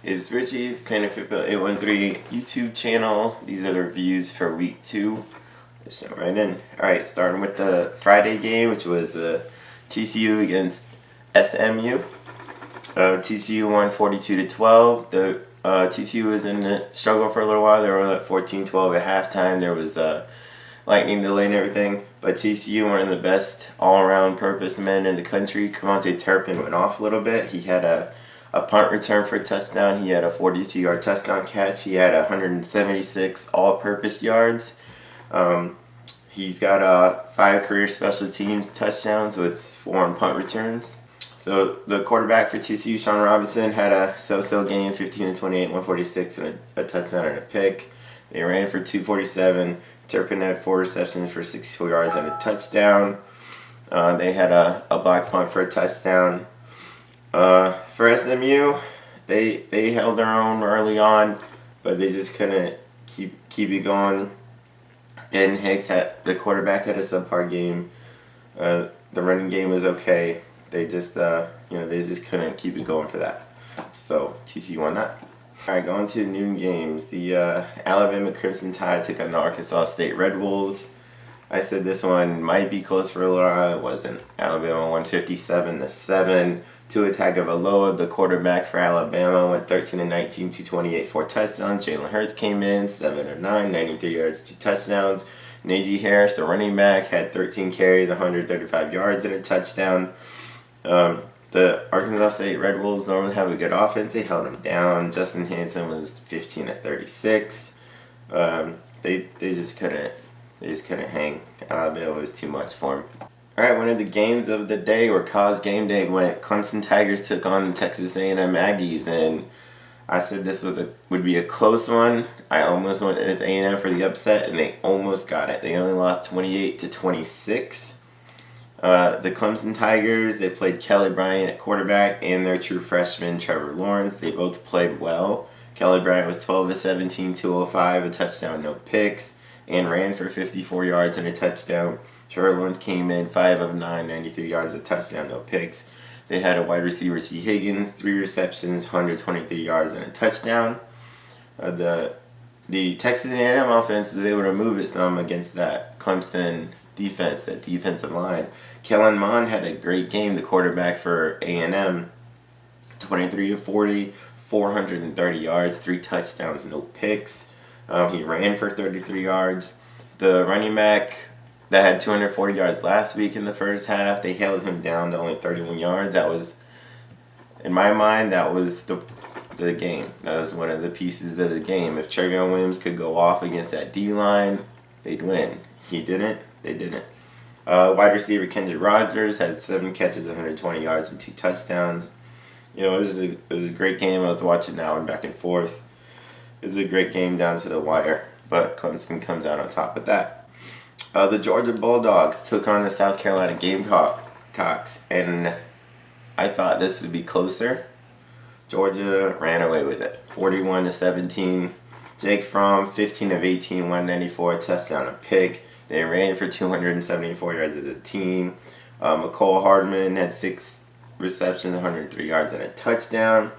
It's Richie, fan of Football 813 YouTube channel. These are the reviews for week 2. Let's jump right in. Alright, starting with the Friday game, which was TCU against SMU. TCU won 42-12. The TCU was in the struggle for a little while. They were at 14-12 at halftime. There was lightning delay and everything. But TCU, one of the best all-around purpose men in the country. Clemson Turpin went off a little bit. He had a punt return for a touchdown. He had a 42-yard touchdown catch. He had 176 all-purpose yards. He's got 5 career special teams touchdowns with 4 on punt returns. So the quarterback for TCU, Sean Robinson, had a so-so game, 15-28, 146, and a touchdown and a pick. They ran for 247. Turpin had 4 receptions for 64 yards and a touchdown. They had a block punt for a touchdown. For SMU, they held their own early on, but they just couldn't keep it going. And Hicks, the quarterback, had a subpar game. The running game was okay. They just they just couldn't keep it going for that. So TCU won that. All right, going to noon games. The Alabama Crimson Tide took on the Arkansas State Red Wolves. I said this one might be close for a little while. It wasn't. Alabama won 57-7. Tua Tagovailoa, the quarterback for Alabama, went 13-19, 228, 4 touchdowns. Jalen Hurts came in, 7 of 9, 93 yards, 2 touchdowns. Najee Harris, the running back, had 13 carries, 135 yards, and a touchdown. The Arkansas State Red Wolves normally have a good offense. They held them down. Justin Hanson was 15-36. They just couldn't hang. Alabama was too much for them. Alright, one of the games of the day, or college game day, went Clemson Tigers took on the Texas A&M Aggies, and I said this would be a close one. I almost went with A&M for the upset, and they almost got it. They only lost 28-26. The Clemson Tigers, they played Kelly Bryant at quarterback and their true freshman Trevor Lawrence. They both played well. Kelly Bryant was 12-17, 205, a touchdown, no picks, and ran for 54 yards and a touchdown. Trevor Lawrence came in 5 of 9, 93 yards, a touchdown, no picks. They had a wide receiver, T. Higgins, 3 receptions, 123 yards, and a touchdown. The Texas A&M offense was able to move it some against that Clemson defense, that defensive line. Kellen Mond had a great game, the quarterback for A&M, 23-40, 430 yards, 3 touchdowns, no picks. He ran for 33 yards. The running back that had 240 yards last week in the first half, they held him down to only 31 yards. That was, in my mind, that was the game. That was one of the pieces of the game. If Trevion Williams could go off against that D-line, they'd win. He didn't. They didn't. Wide receiver Kendrick Rogers had 7 catches, 120 yards, and 2 touchdowns. You know, it was a great game. I was watching that one back and forth. It was a great game down to the wire, but Clemson comes out on top of that. The Georgia Bulldogs took on the South Carolina Gamecocks, and I thought this would be closer. Georgia ran away with it, 41-17. Jake Fromm, 15 of 18, 194, touchdown, a pick. They ran for 274 yards as a team. McCole Hardman had 6 receptions, 103 yards, and a touchdown.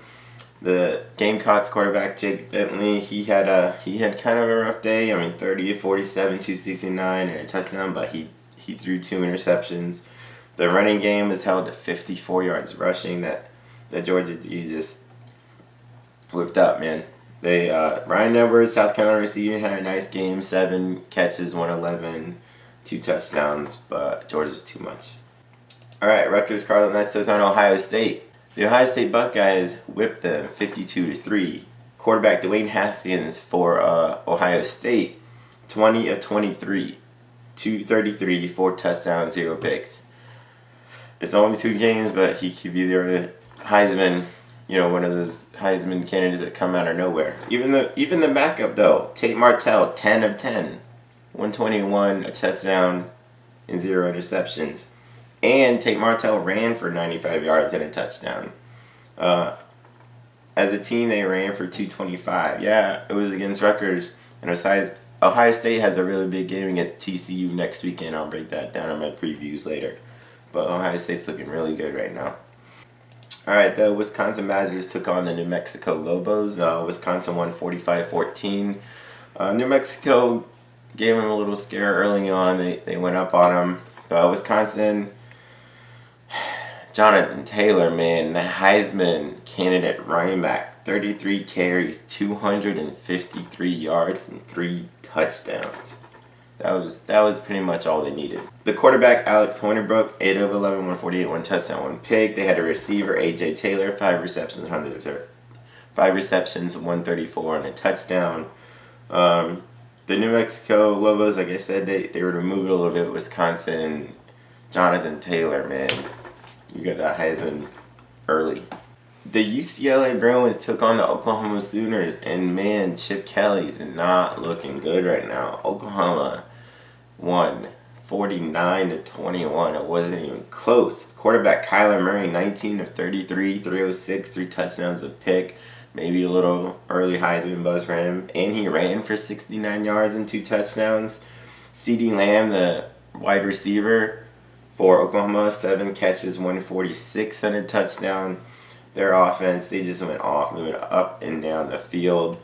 The Gamecocks quarterback, Jake Bentley, he had kind of a rough day. I mean, 30-47, 269, and a touchdown, but he threw 2 interceptions. The running game was held to 54 yards rushing. That Georgia D just whipped up, man. They Ryan Edwards, South Carolina receiver, had a nice game, 7 catches, 111, 2 touchdowns, but Georgia's too much. All right, Rutgers Scarlet Knights took on Ohio State. The Ohio State Buckeyes whipped them 52-3. Quarterback Dwayne Haskins for Ohio State, 20 of 23, 233, 4 touchdowns, 0 picks. It's only 2 games, but he could be the Heisman, one of those Heisman candidates that come out of nowhere. Even the backup though, Tate Martell, 10 of 10, 121, a touchdown, and 0 interceptions. And Tate Martell ran for 95 yards and a touchdown. As a team, they ran for 225. Yeah, it was against Rutgers. And Ohio State has a really big game against TCU next weekend. I'll break that down in my previews later. But Ohio State's looking really good right now. All right, the Wisconsin Badgers took on the New Mexico Lobos. Wisconsin won 45-14. New Mexico gave them a little scare early on. They went up on them. But Wisconsin, Jonathan Taylor, man, the Heisman candidate running back, 33 carries, 253 yards, and 3 touchdowns. That was pretty much all they needed. The quarterback, Alex Hornibrook, 8 of 11, 148, 1 touchdown, 1 pick. They had a receiver, A.J. Taylor, 5 receptions, 134, and a touchdown. The New Mexico Lobos, like I said, they were to move it a little bit. Wisconsin, Jonathan Taylor, man, you got that Heisman early. The UCLA Bruins took on the Oklahoma Sooners, and man, Chip Kelly's not looking good right now. Oklahoma won 49-21. It wasn't even close. Quarterback Kyler Murray, 19 of 33, 306, 3 touchdowns, a pick. Maybe a little early Heisman buzz for him. And he ran for 69 yards and 2 touchdowns. CeeDee Lamb, the wide receiver for Oklahoma, 7 catches, 146 and a touchdown. Their offense, they just went off, moving up and down the field.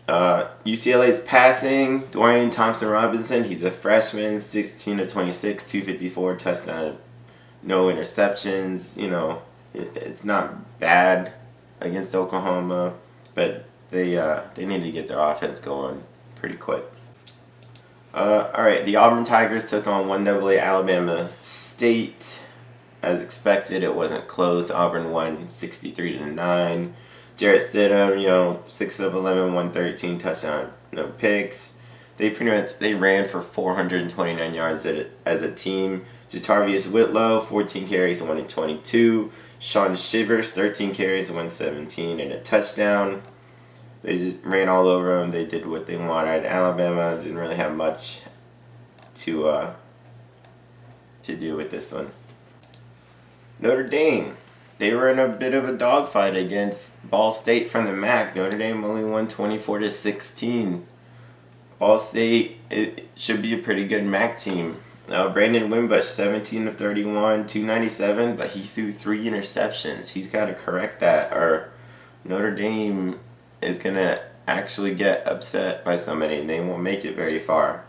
UCLA's passing, Dorian Thompson-Robinson, he's a freshman, 16 of 26, 254, touchdown, no interceptions. You know, it's not bad against Oklahoma, but they need to get their offense going pretty quick. All right, the Auburn Tigers took on 1AA Alabama State. As expected, it wasn't close. Auburn won 63-9. Jarrett Stidham, 6 of 11, 113, touchdown, no picks. They ran for 429 yards as a team. Jatarvius Whitlow, 14 carries, 122. Sean Shivers, 13 carries, 117, and a touchdown. They just ran all over them. They did what they wanted. Alabama didn't really have much to do with this one. Notre Dame, they were in a bit of a dogfight against Ball State from the MAC. Notre Dame only won 24-16. Ball State, it should be a pretty good MAC team. Brandon Wimbush, 17 of 31, 297, but he threw 3 interceptions. He's got to correct that, or Notre Dame is going to actually get upset by somebody and they won't make it very far.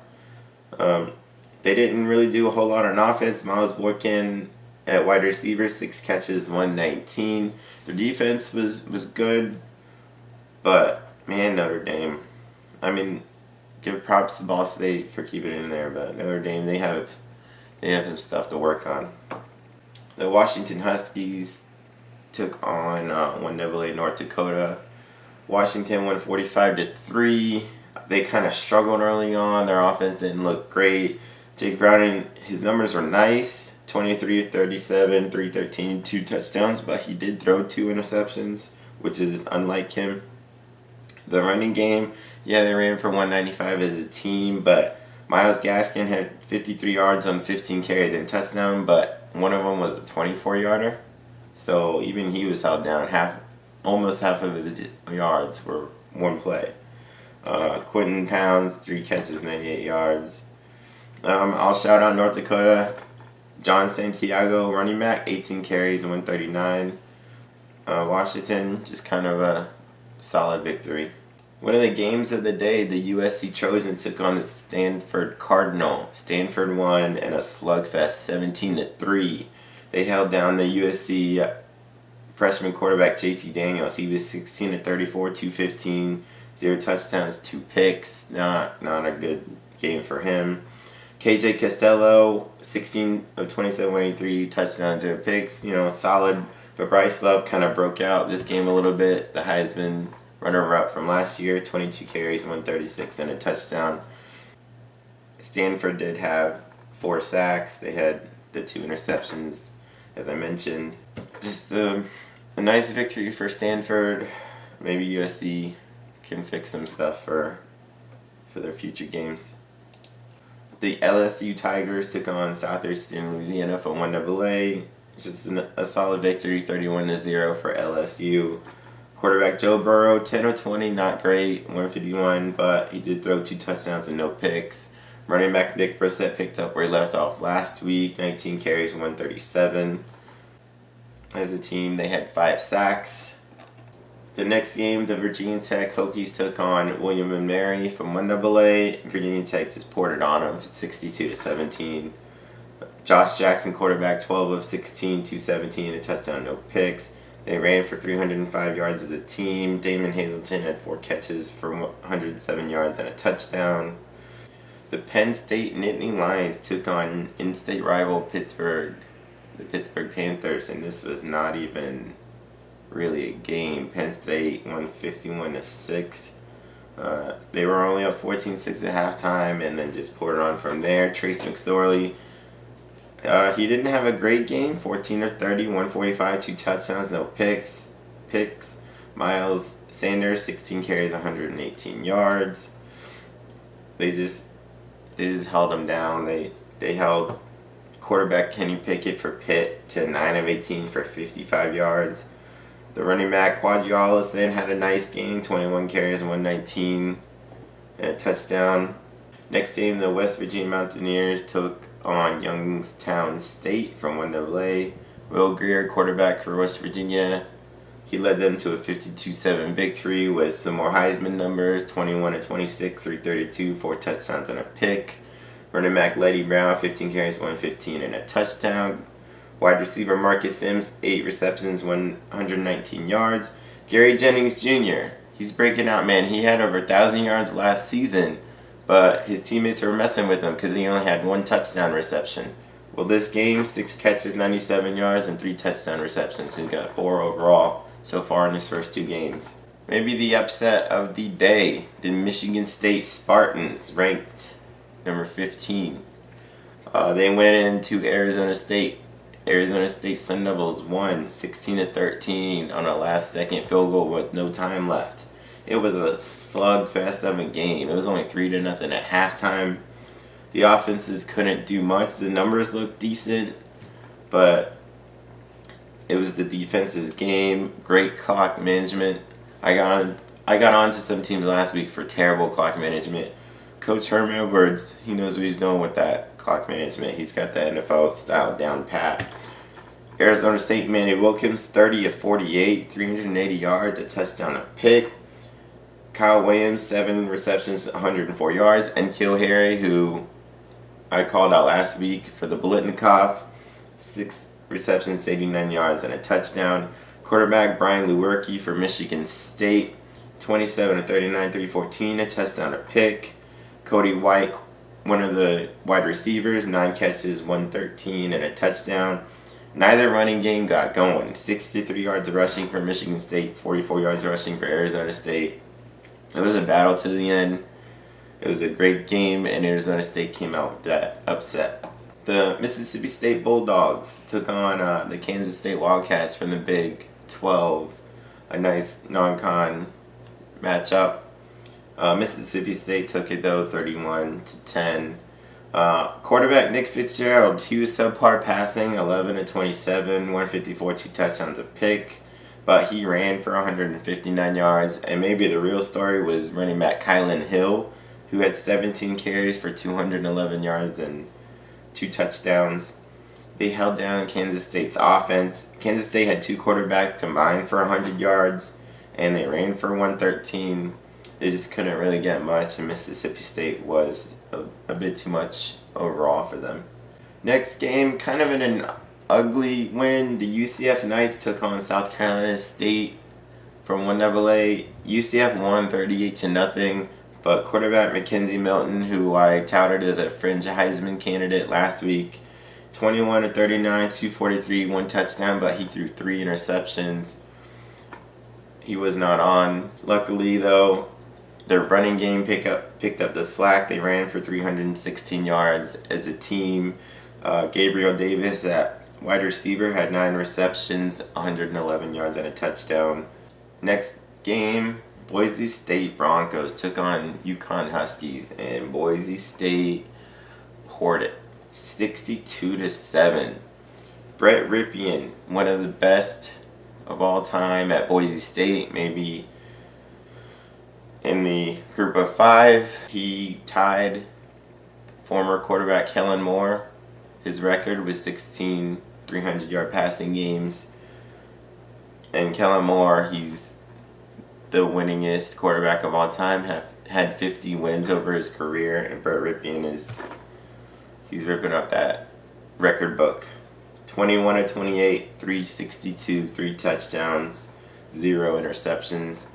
They didn't really do a whole lot on offense. Miles Boykin at wide receiver, 6 catches, 119. Their defense was good, but man, Notre Dame. I mean, give props to Ball State for keeping it in there, but Notre Dame, they have some stuff to work on. The Washington Huskies took on 1AA North Dakota. Washington won 45-3. They kind of struggled early on. Their offense didn't look great. Jake Browning, his numbers were nice. 23 of 37, 313, 2 touchdowns, but he did throw 2 interceptions, which is unlike him. The running game, they ran for 195 as a team, but Myles Gaskin had 53 yards on 15 carries and touchdown, but one of them was a 24-yarder. So even he was held down. Almost half of his yards were one play. Quentin Pounds, 3 catches, 98 yards. I'll shout out North Dakota. John Santiago, running back, 18 carries, 139. Washington, just kind of a solid victory. One of the games of the day, the USC Trojans took on the Stanford Cardinal. Stanford won in a slugfest, 17-3. They held down the USC freshman quarterback JT Daniels. He was 16 of 34, 215, 0 touchdowns, 2 picks. Not a good game for him. KJ Costello, 16 of 27, 183, touchdowns, 0 picks. Solid. But Bryce Love kind of broke out this game a little bit. The Heisman runner-up from last year, 22 carries, 136, and a touchdown. Stanford did have 4 sacks. They had the 2 interceptions, as I mentioned. Just a nice victory for Stanford. Maybe USC can fix some stuff for their future games. The LSU Tigers took on Southeastern Louisiana for 1AA. Just a solid victory, 31-0 for LSU. Quarterback Joe Burrow, 10 of 20, not great, 151, but he did throw 2 touchdowns and no picks. Running back Nick Brissett picked up where he left off last week, 19 carries, 137. as a team. They had 5 sacks. The next game, the Virginia Tech Hokies took on William and Mary from 1AA. Virginia Tech just poured it on them, 62-17. Josh Jackson, quarterback, 12 of 16, 217, a touchdown, no picks. They ran for 305 yards as a team. Damon Hazelton had 4 catches for 107 yards and a touchdown. The Penn State Nittany Lions took on in-state rival Pittsburgh, the Pittsburgh Panthers, and this was not even really a game. Penn State won 51-6. They were only up 14-6 at halftime and then just poured it on from there. Trace McSorley, he didn't have a great game. 14 of 30, 145, 2 touchdowns, no picks. Miles Sanders, 16 carries, 118 yards. They just held him down. They held quarterback Kenny Pickett for Pitt to 9 of 18 for 55 yards. The running back Quadrialis then had a nice game, 21 carries, 119 and a touchdown. Next game, the West Virginia Mountaineers took on Youngstown State from 1AA. Will Greer, quarterback for West Virginia, he led them to a 52-7 victory with some more Heisman numbers, 21-26, 332, 4 touchdowns and a pick. Running back Letty Brown, 15 carries, 115 and a touchdown. Wide receiver Marcus Sims, 8 receptions, 119 yards. Gary Jennings Jr., he's breaking out, man. He had over 1,000 yards last season, but his teammates were messing with him because he only had 1 touchdown reception. Well, this game, 6 catches, 97 yards, and 3 touchdown receptions. He's got 4 overall so far in his first 2 games. Maybe the upset of the day, the Michigan State Spartans, ranked number 15. They went into Arizona State. Arizona State Sun Devils won 16-13 on a last-second field goal with no time left. It was a slugfest of a game. It was only 3-0 at halftime. The offenses couldn't do much. The numbers looked decent, but it was the defense's game. Great clock management. I got on to some teams last week for terrible clock management. Coach Herman Edwards, he knows what he's doing with that clock management. He's got the NFL style down pat. Arizona State, Manny Wilkins, 30 of 48, 380 yards, a touchdown, a pick. Kyle Williams, 7 receptions, 104 yards. And Kill Harry, who I called out last week for the Bolitnikoff, 6 receptions, 89 yards, and a touchdown. Quarterback Brian Lewerke for Michigan State, 27 of 39, 314, a touchdown, a pick. Cody White, one of the wide receivers, 9 catches, 113, and a touchdown. Neither running game got going. 63 yards rushing for Michigan State, 44 yards rushing for Arizona State. It was a battle to the end. It was a great game, and Arizona State came out with that upset. The Mississippi State Bulldogs took on the Kansas State Wildcats from the Big 12. A nice non-con matchup. Mississippi State took it though, 31-10. Quarterback Nick Fitzgerald, he was subpar passing, 11 of 27, 154, 2 touchdowns, a pick, but he ran for 159 yards. And maybe the real story was running back Kylan Hill, who had 17 carries for 211 yards and 2 touchdowns. They held down Kansas State's offense. Kansas State had 2 quarterbacks combined for 100 yards, and they ran for 113. They just couldn't really get much, and Mississippi State was a bit too much overall for them. Next game, kind of in an ugly win, the UCF Knights took on South Carolina State from 1AA. UCF won 38-0, but quarterback Mackenzie Milton, who I touted as a fringe Heisman candidate last week, 21 of 39, 243, 1 touchdown, but he threw 3 interceptions. He was not on. Luckily, though, their running game picked up the slack. They ran for 316 yards as a team. Gabriel Davis at wide receiver had 9 receptions, 111 yards, and a touchdown. Next game, Boise State Broncos took on UConn Huskies, and Boise State poured it, 62-7. Brett Ripien, one of the best of all time at Boise State, maybe in the group of 5. He tied former quarterback Kellen Moore. His record was 16 300-yard passing games. And Kellen Moore, he's the winningest quarterback of all time, had 50 wins over his career, and Brett Rypien he's ripping up that record book. 21 of 28, 362, 3 touchdowns, 0 interceptions.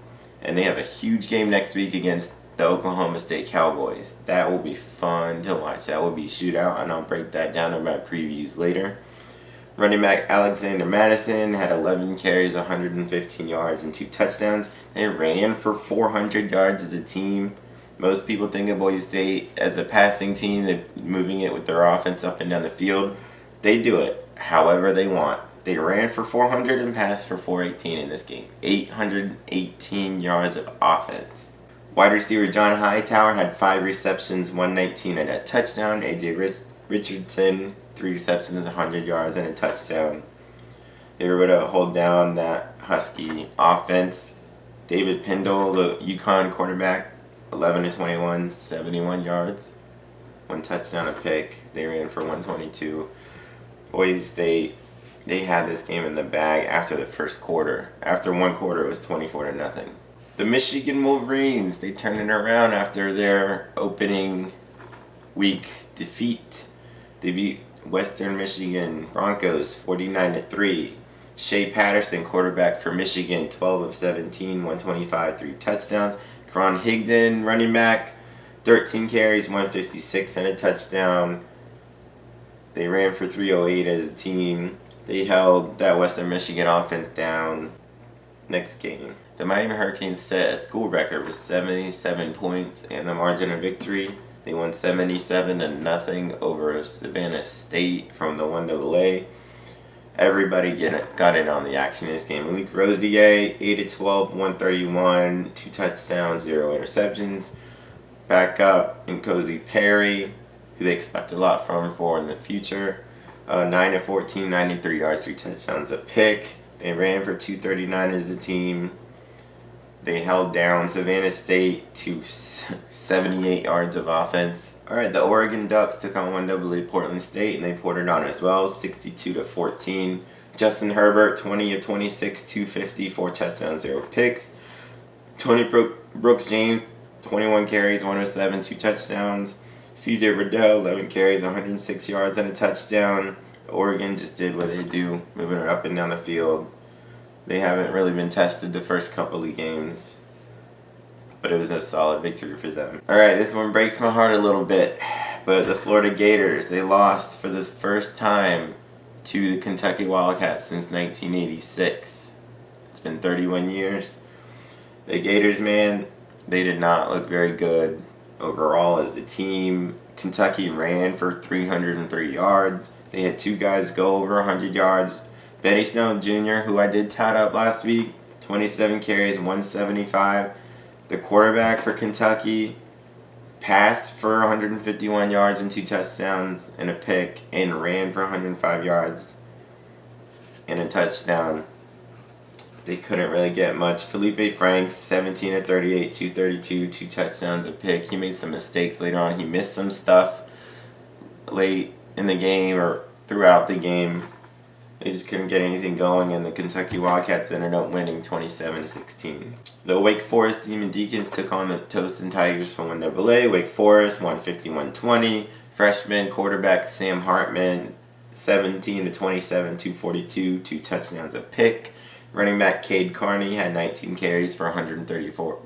And they have a huge game next week against the Oklahoma State Cowboys. That will be fun to watch. That will be a shootout, and I'll break that down in my previews later. Running back Alexander Madison had 11 carries, 115 yards, and 2 touchdowns. They ran for 400 yards as a team. Most people think of Boise State as a passing team, they're moving it with their offense up and down the field. They do it however they want. They ran for 400 and passed for 418 in this game. 818 yards of offense. Wide receiver John Hightower had 5 receptions, 119 and a touchdown. A.J. Richardson, 3 receptions, 100 yards and a touchdown. They were able to hold down that Husky offense. David Pendle, the UConn quarterback, 11 to 21, 71 yards, 1 touchdown, a pick. They ran for 122. Boise State, they had this game in the bag after the first quarter. After one quarter, it was 24-0. The Michigan Wolverines, they turned it around after their opening week defeat. They beat Western Michigan Broncos 49-3. Shea Patterson, quarterback for Michigan, 12 of 17, 125, 3 touchdowns. Karan Higdon, running back, 13 carries, 156 and a touchdown. They ran for 308 as a team. They held that Western Michigan offense down. Next game, the Miami Hurricanes set a school record with 77 points and the margin of victory. They won 77-0 over Savannah State from the 1AA. Everybody got in on the action in this game. Malik Rosier, 8 of 12, 131, 2 touchdowns, 0 interceptions. Back up, Nkosi Perry, who they expect a lot from in the future. 9 of 14, 93 yards, 3 touchdowns, a pick. They ran for 239 as a team. They held down Savannah State to 78 yards of offense. Alright, the Oregon Ducks took on 1AA Portland State, and they poured it on as well, 62-14. Justin Herbert, 20 of 26, 250, 4 touchdowns, 0 picks. Tony Brooks James, 21 carries, 107, 2 touchdowns. CJ Riddell, 11 carries, 106 yards, and a touchdown. Oregon just did what they do, moving it up and down the field. They haven't really been tested the first couple of games, but it was a solid victory for them. Alright, this one breaks my heart a little bit, but the Florida Gators, they lost for the first time to the Kentucky Wildcats since 1986. It's been 31 years. The Gators, man, they did not look very good overall as a team. Kentucky ran for 303 yards. They had 2 guys go over 100 yards. Benny Snell Jr., who I did tout up last week, 27 carries, 175. The quarterback for Kentucky passed for 151 yards and 2 touchdowns and a pick, and ran for 105 yards and a touchdown. They couldn't really get much. Felipe Franks, 17 of 38, 232, 2 touchdowns, a pick. He made some mistakes later on. He missed some stuff late in the game or throughout the game. They just couldn't get anything going, and the Kentucky Wildcats ended up winning 27-16. The Wake Forest Demon Deacons took on the Towson Tigers from 1AA. Wake Forest won 51-20. Freshman quarterback Sam Hartman, 17 of 27, 242, 2 touchdowns, a pick. Running back Cade Carney had 19 carries for 134.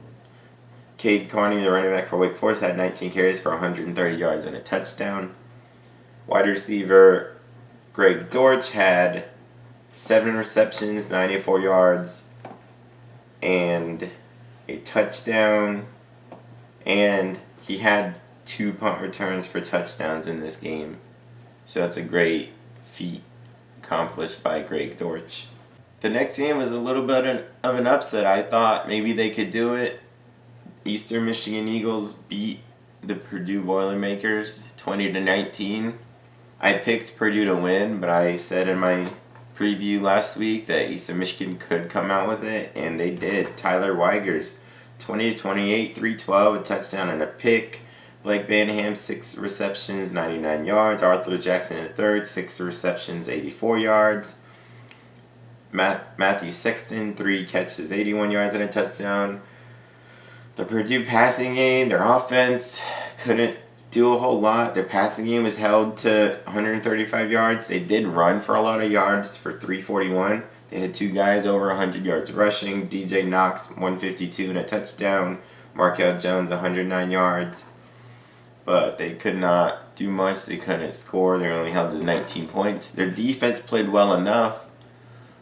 Cade Carney, the running back for Wake Forest, had 19 carries for 130 yards and a touchdown. Wide receiver Greg Dortch had 7 receptions, 94 yards, and a touchdown. And he had 2 punt returns for touchdowns in this game. So that's a great feat accomplished by Greg Dortch. The next game was a little bit of an upset. I thought maybe they could do it. Eastern Michigan Eagles beat the Purdue Boilermakers 20-19. I picked Purdue to win, but I said in my preview last week that Eastern Michigan could come out with it, and they did. Tyler Weigers, 20-28, 312, a touchdown and a pick. Blake Banham, 6 receptions, 99 yards. Arthur Jackson III, 6 receptions, 84 yards. Matthew Sexton, 3 catches, 81 yards and a touchdown. The Purdue passing game, their offense couldn't do a whole lot. Their passing game was held to 135 yards. They did run for a lot of yards for 341. They had 2 guys over 100 yards rushing. DJ Knox, 152 and a touchdown. Markel Jones, 109 yards. But they could not do much. They couldn't score. They only held to 19 points. Their defense played well enough.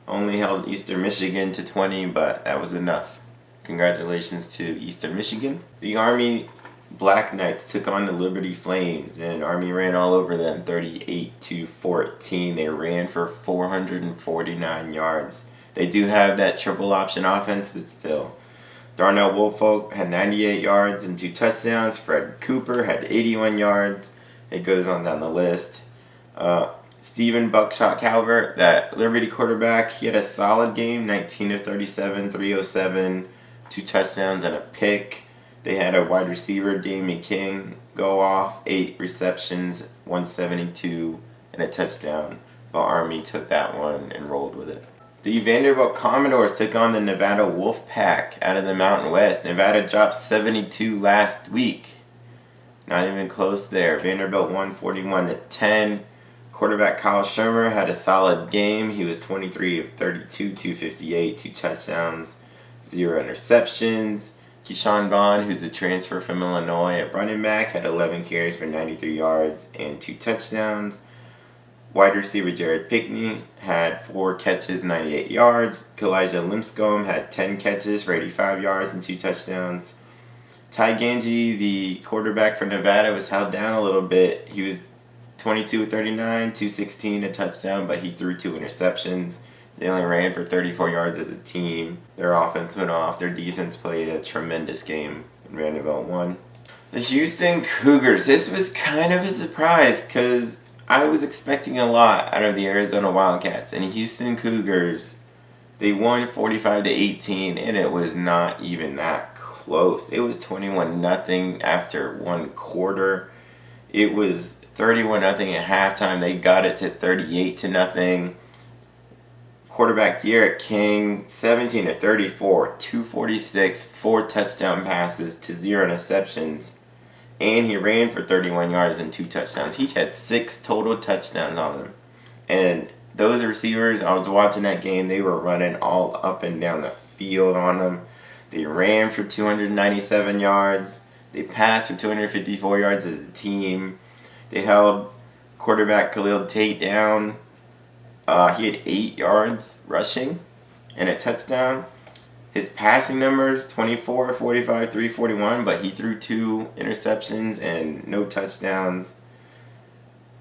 Only held Eastern Michigan to 20, but that was enough. Congratulations to Eastern Michigan. The Army Black Knights took on the Liberty Flames, and Army ran all over them, 38-14. They ran for 449 yards. They do have that triple option offense, but still. Darnell Woolfolk had 98 yards and 2 touchdowns. Fred Cooper had 81 yards. It goes on down the list. Stephen Buckshot Calvert, that Liberty quarterback, he had a solid game, 19 of 37, 307, 2 touchdowns and a pick. They had a wide receiver, Damian King, go off, 8 receptions, 172, and a touchdown. But Army took that one and rolled with it. The Vanderbilt Commodores took on the Nevada Wolfpack out of the Mountain West. Nevada dropped 72 last week. Not even close there. Vanderbilt won 41-10. Quarterback Kyle Shermer had a solid game. He was 23 of 32, 258, 2 touchdowns, 0 interceptions. Keyshawn Vaughn, who's a transfer from Illinois at running back, had 11 carries for 93 yards and 2 touchdowns. Wide receiver Jared Pickney had 4 catches, 98 yards. Kalijah Lipscomb had 10 catches for 85 yards and 2 touchdowns. Ty Ganji, the quarterback for Nevada, was held down a little bit. He was 22 of 39, 216, a touchdown, but he threw 2 interceptions. They only ran for 34 yards as a team. Their offense went off. Their defense played a tremendous game, and Vanderbilt won. The Houston Cougars. This was kind of a surprise because I was expecting a lot out of the Arizona Wildcats. And Houston Cougars, they won 45-18, and it was not even that close. It was 21-0 after 1 quarter. It was 31-0 at halftime. They got it to 38-0. Quarterback De'Aaron King, 17 of 34, 246, 4 touchdown passes to 0 interceptions. And he ran for 31 yards and 2 touchdowns. He had 6 total touchdowns on him. And those receivers, I was watching that game, they were running all up and down the field on them. They ran for 297 yards. They passed for 254 yards as a team. They held quarterback Khalil Tate down. He had 8 yards rushing and a touchdown. His passing numbers, 24, 45, 341, but he threw 2 interceptions and no touchdowns.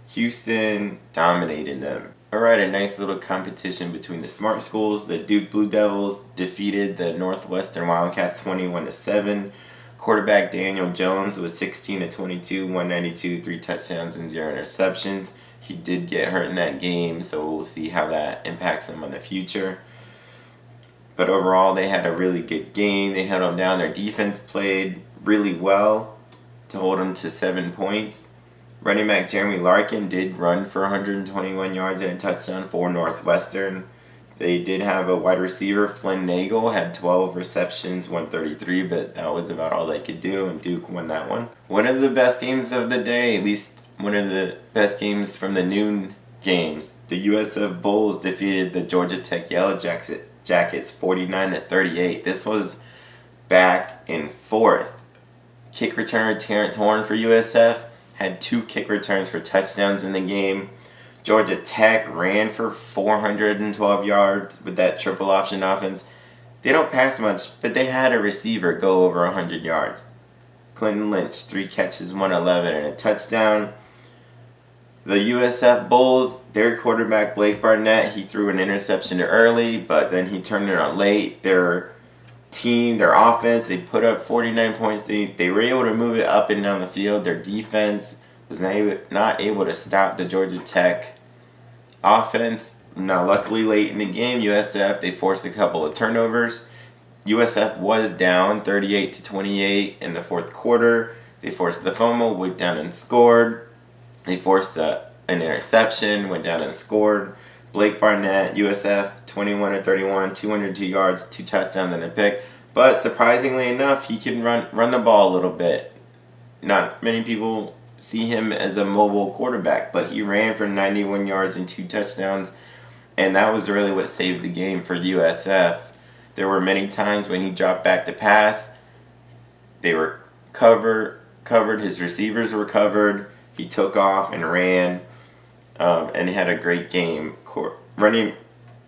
Houston dominated them. Alright, a nice little competition between the smart schools. The Duke Blue Devils defeated the Northwestern Wildcats 21-7. Quarterback Daniel Jones was 16 of 22, 192, 3 touchdowns and 0 interceptions. He did get hurt in that game, so we'll see how that impacts them in the future. But overall, they had a really good game. They held them down. Their defense played really well to hold them to 7 points. Running back Jeremy Larkin did run for 121 yards and a touchdown for Northwestern. They did have a wide receiver, Flynn Nagel, had 12 receptions, 133, but that was about all they could do, and Duke won that one. One of the best games of the day, at least one of the best games from the noon games. The USF Bulls defeated the Georgia Tech Yellow Jackets 49-38. This was back and forth. Kick returner Terrence Horn for USF had 2 kick returns for touchdowns in the game. Georgia Tech ran for 412 yards with that triple option offense. They don't pass much, but they had a receiver go over 100 yards. Clinton Lynch, 3 catches, 111, and a touchdown. The USF Bulls, their quarterback Blake Barnett, he threw an interception early, but then he turned it on late. Their team, their offense, they put up 49 points. They were able to move it up and down the field. Their defense was not able to stop the Georgia Tech offense. Now, luckily, late in the game, USF, they forced a couple of turnovers. USF was down 38-28 in the 4th quarter. They forced the fumble, went down and scored. They forced an interception, went down and scored. Blake Barnett, USF, 21 of 31, 202 yards, 2 touchdowns and a pick. But surprisingly enough, he can run the ball a little bit. Not many people see him as a mobile quarterback, but he ran for 91 yards and 2 touchdowns, and that was really what saved the game for USF. There were many times when he dropped back to pass, they were covered, his receivers were covered, he took off and ran, and he had a great game. Running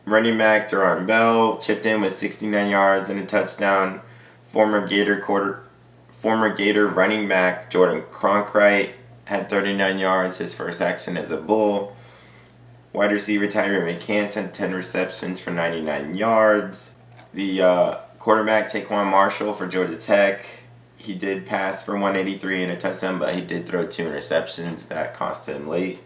back Duron Bell chipped in with 69 yards and a touchdown. Former Gator running back Jordan Cronkite had 39 yards, his first action as a Bull. Wide receiver Tyree McCants had 10 receptions for 99 yards. The quarterback Taquan Marshall for Georgia Tech, he did pass for 183 and a touchdown, but he did throw 2 interceptions that cost him late.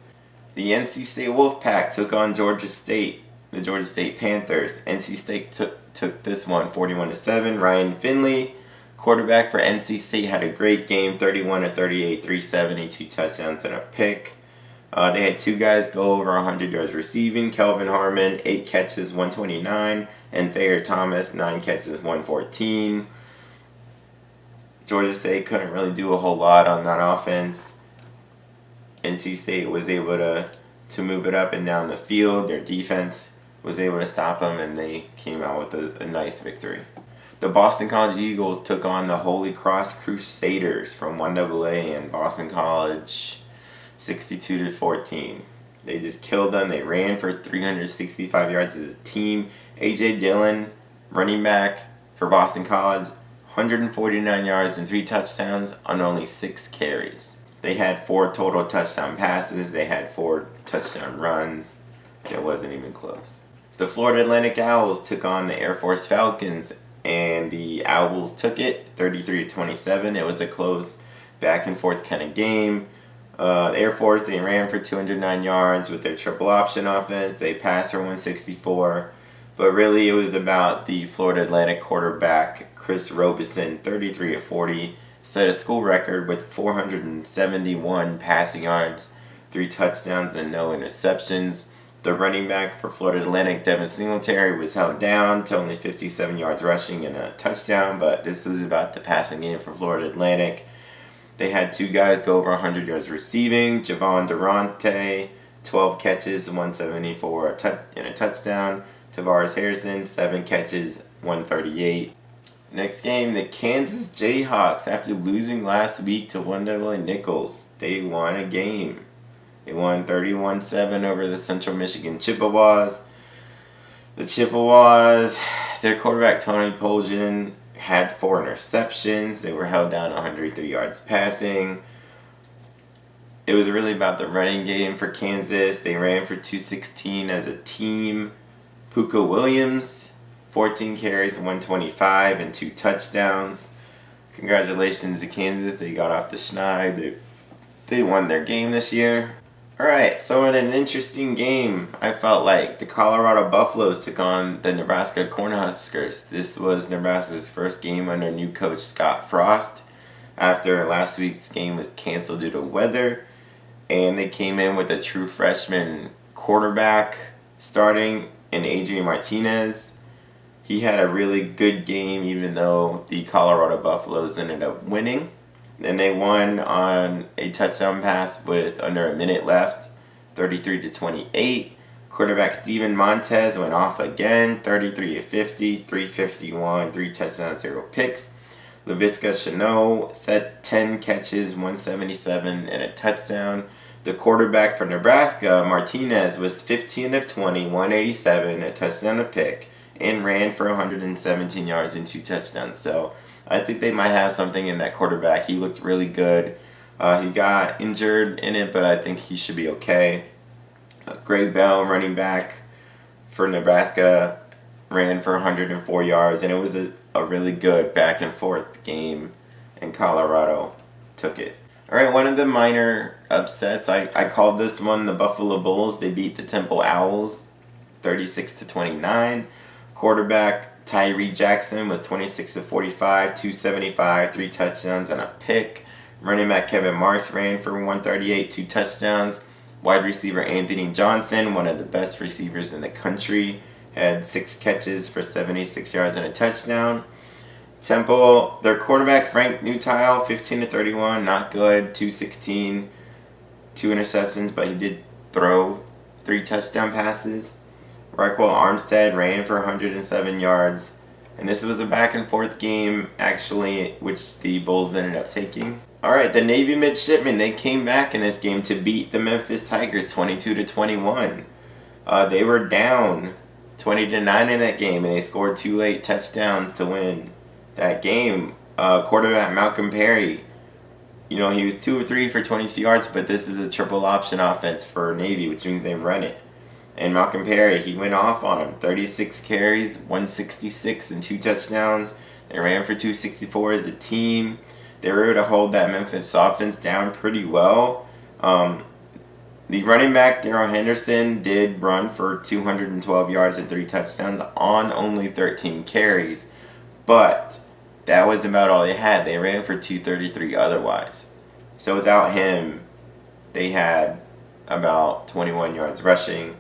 The NC State Wolfpack took on Georgia State, the Georgia State Panthers. NC State took this one 41-7. Ryan Finley, quarterback for NC State, had a great game, 31 of 38, 370, 2 touchdowns and a pick. They had 2 guys go over 100 yards receiving. Kelvin Harmon, 8 catches, 129, and Thayer Thomas, 9 catches, 114. Georgia State couldn't really do a whole lot on that offense. NC State was able to move it up and down the field. Their defense was able to stop them, and they came out with a nice victory. The Boston College Eagles took on the Holy Cross Crusaders from 1AA in Boston College, 62-14. They just killed them. They ran for 365 yards as a team. A.J. Dillon, running back for Boston College, 149 yards and 3 touchdowns on only 6 carries. They had 4 total touchdown passes. They had 4 touchdown runs, and it wasn't even close. The Florida Atlantic Owls took on the Air Force Falcons, and the Owls took it 33-27. It was a close back and forth kind of game. The Air Force, they ran for 209 yards with their triple option offense. They passed for 164. But really, it was about the Florida Atlantic quarterback, Chris Robeson, 33 of 40. Set a school record with 471 passing yards, 3 touchdowns, and no interceptions. The running back for Florida Atlantic, Devin Singletary, was held down to only 57 yards rushing and a touchdown, but this was about the passing game for Florida Atlantic. They had 2 guys go over 100 yards receiving. Javon Durante, 12 catches, 174 and a touchdown. Tavares Harrison, 7 catches, 138. Next game, the Kansas Jayhawks, after losing last week to 1AA Nichols, they won a game. They won 31-7 over the Central Michigan Chippewas. The Chippewas, their quarterback Tony Poljan had 4 interceptions. They were held down 103 yards passing. It was really about the running game for Kansas. They ran for 216 as a team. Puka Williams, 14 carries, 125, and 2 touchdowns. Congratulations to Kansas. They got off the schneid. They won their game this year. Alright, so in an interesting game, I felt like the Colorado Buffaloes took on the Nebraska Cornhuskers. This was Nebraska's first game under new coach Scott Frost after last week's game was canceled due to weather. And they came in with a true freshman quarterback starting in Adrian Martinez. He had a really good game even though the Colorado Buffaloes ended up winning. And they won on a touchdown pass with under a minute left, 33-28. Quarterback Steven Montez went off again, 33 of 50, 351, 3 touchdowns, 0 picks. Laviska Shenault set 10 catches, 177, and a touchdown. The quarterback for Nebraska, Martinez, was 15 of 20, 187, a touchdown, a pick, and ran for 117 yards and 2 touchdowns. So I think they might have something in that quarterback. He looked really good. He got injured in it, but I think he should be okay. Greg Bell, running back for Nebraska, ran for 104 yards, and it was a really good back and forth game, and Colorado took it. All right, one of the minor upsets, I called this one the Buffalo Bulls. They beat the Temple Owls 36-29. Quarterback Tyree Jackson was 26 of 45, 275, 3 touchdowns, and a pick. Running back Kevin Marks ran for 138, 2 touchdowns. Wide receiver Anthony Johnson, one of the best receivers in the country, had 6 catches for 76 yards and a touchdown. Temple, their quarterback Frank Newtile, 15 to 31, not good, 216, 2 interceptions, but he did throw 3 touchdown passes. Raquel Armstead ran for 107 yards. And this was a back and forth game, actually, which the Bulls ended up taking. Alright, the Navy midshipmen, they came back in this game to beat the Memphis Tigers 22 to 21. They were down 20 to 9 in that game, and they scored 2 late touchdowns to win that game. Quarterback Malcolm Perry, he was 2 or 3 for 22 yards, but this is a triple option offense for Navy, which means they run it. And Malcolm Perry, he went off on him. 36 carries, 166, and 2 touchdowns. They ran for 264 as a team. They were able to hold that Memphis offense down pretty well. The running back, Darrell Henderson, did run for 212 yards and 3 touchdowns on only 13 carries. But that was about all they had. They ran for 233 otherwise. So without him, they had about 21 yards rushing.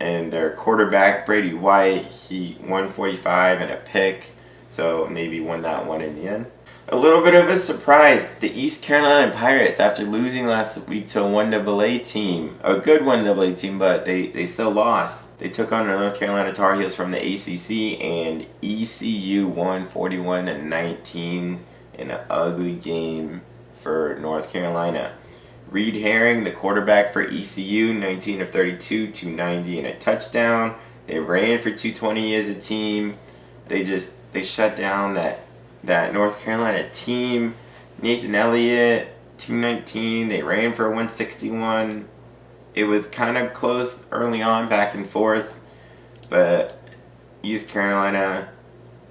And their quarterback, Brady White, he 145 and a pick, so Navy won that one in the end. A little bit of a surprise, the East Carolina Pirates, after losing last week to a 1AA team, a good 1AA team, but they still lost. They took on the North Carolina Tar Heels from the ACC, and ECU won 41-19 in an ugly game for North Carolina. Reed Herring, the quarterback for ECU, 19 of 32, 290 and a touchdown. They ran for 220 as a team. They shut down that North Carolina team. Nathan Elliott, 219. They ran for 161. It was kind of close early on, back and forth, but East Carolina,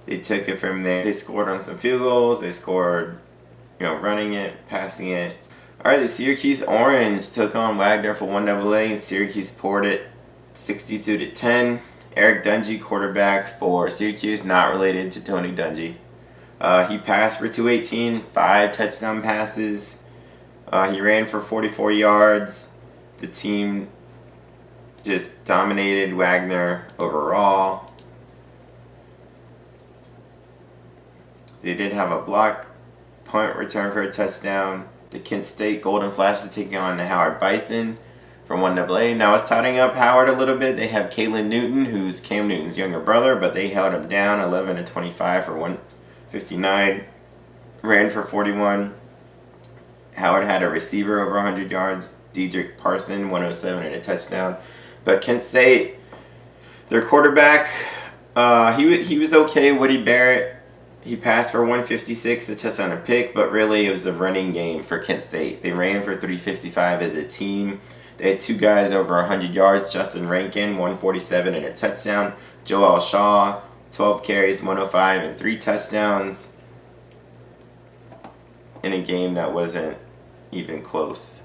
they took it from there. They scored on some field goals. They scored, running it, passing it. Alright, the Syracuse Orange took on Wagner for 1AA, and Syracuse poured it 62 to 10. Eric Dungy, quarterback for Syracuse, not related to Tony Dungy. He passed for 218, 5 touchdown passes. He ran for 44 yards. The team just dominated Wagner overall. They did have a blocked punt return for a touchdown. The Kent State Golden Flashes taking on the Howard Bison from 1AA. Now it's totting up Howard a little bit. They have Kalen Newton, who's Cam Newton's younger brother, but they held him down 11 to 25 for 159. Ran for 41. Howard had a receiver over 100 yards. Dedrick Parson, 107 and a touchdown. But Kent State, their quarterback, he was okay. Woody Barrett, he passed for 156, a touchdown and a pick, but really it was the running game for Kent State. They ran for 355 as a team. They had 2 guys over 100 yards. Justin Rankin, 147 and a touchdown. Joel Shaw, 12 carries, 105 and 3 touchdowns in a game that wasn't even close.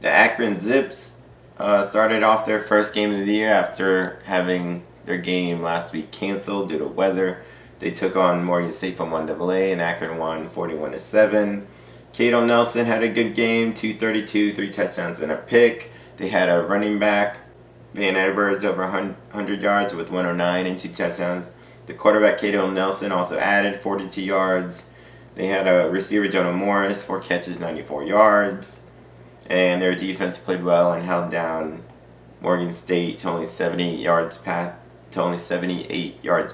The Akron Zips started off their first game of the year after having their game last week canceled due to weather. They took on Morgan State from 1AA, and Akron won 41 to 7. Cato Nelson had a good game, 232, 3 touchdowns and a pick. They had a running back, Van Edwards, over 100 yards with 109 and 2 touchdowns. The quarterback, Cato Nelson, also added 42 yards. They had a receiver, Jonah Morris, 4 catches, 94 yards. And their defense played well and held down Morgan State to only 78 yards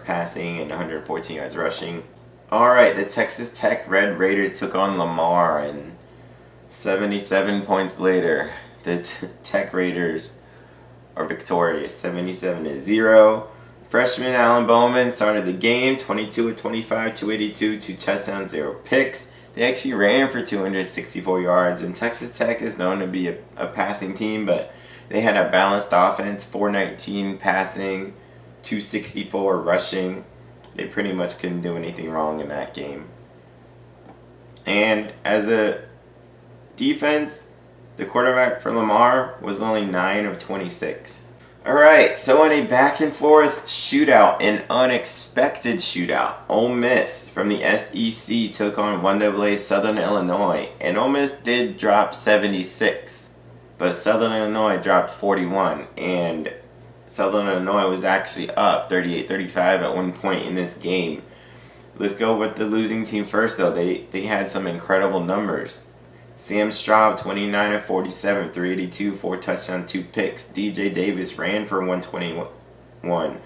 passing and 114 yards rushing. Alright, the Texas Tech Red Raiders took on Lamar, and 77 points later, the Tech Raiders are victorious, 77 to 0. Freshman Alan Bowman started the game, 22 of 25, 282, 2 touchdowns, 0 picks. They actually ran for 264 yards, and Texas Tech is known to be a passing team, but they had a balanced offense, 419 passing, 264 rushing. They pretty much couldn't do anything wrong in that game. And as a defense, the quarterback for Lamar was only 9 of 26. Alright, so in a back and forth shootout, an unexpected shootout, Ole Miss from the SEC took on 1AA Southern Illinois, and Ole Miss did drop 76. but Southern Illinois dropped 41, and Southern Illinois was actually up 38-35 at one point in this game. Let's go with the losing team first, though. They had some incredible numbers. Sam Straub, 29 of 47, 382, 4 touchdowns, 2 picks. DJ Davis ran for 121.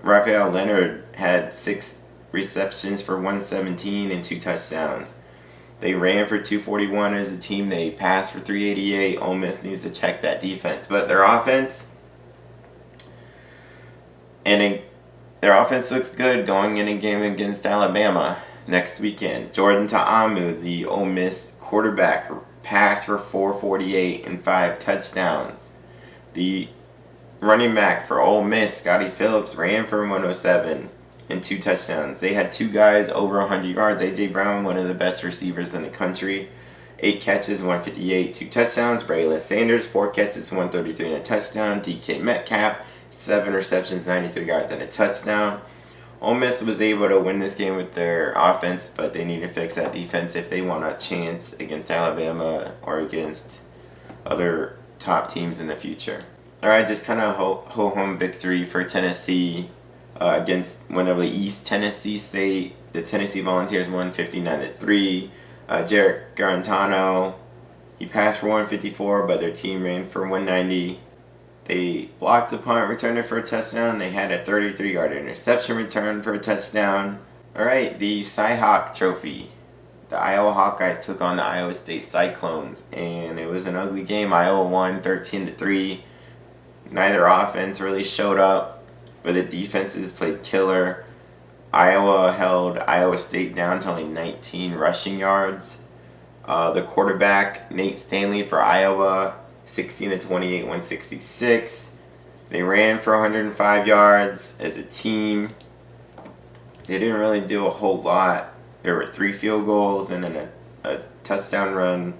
Raphael Leonard had 6 receptions for 117 and 2 touchdowns. They ran for 241 as a team. They passed for 388. Ole Miss needs to check that defense. But their offense, their offense looks good going in a game against Alabama next weekend. Jordan Ta'amu, the Ole Miss quarterback, passed for 448 and 5 touchdowns. The running back for Ole Miss, Scotty Phillips, ran for 107 and 2 touchdowns. They had 2 guys over 100 yards. A.J. Brown, one of the best receivers in the country, 8 catches, 158, 2 touchdowns. Braylon Sanders, 4 catches, 133 and a touchdown. DK Metcalf, 7 receptions, 93 yards and a touchdown. Ole Miss was able to win this game with their offense, but they need to fix that defense if they want a chance against Alabama or against other top teams in the future. Alright, just kind of ho-hum victory for Tennessee against one of the East Tennessee State. The Tennessee Volunteers won 59-3. Jarrett Garantano, he passed for 154, but their team ran for 190. They blocked a punt returner for a touchdown. They had a 33-yard interception return for a touchdown. Alright, the Cy-Hawk Trophy. The Iowa Hawkeyes took on the Iowa State Cyclones, and it was an ugly game. Iowa won 13-3. Neither offense really showed up, but the defenses played killer. Iowa held Iowa State down to only 19 rushing yards. The quarterback, Nate Stanley for Iowa, 16 of 28, 166. They ran for 105 yards as a team. They didn't really do a whole lot. There were 3 field goals and then a touchdown run.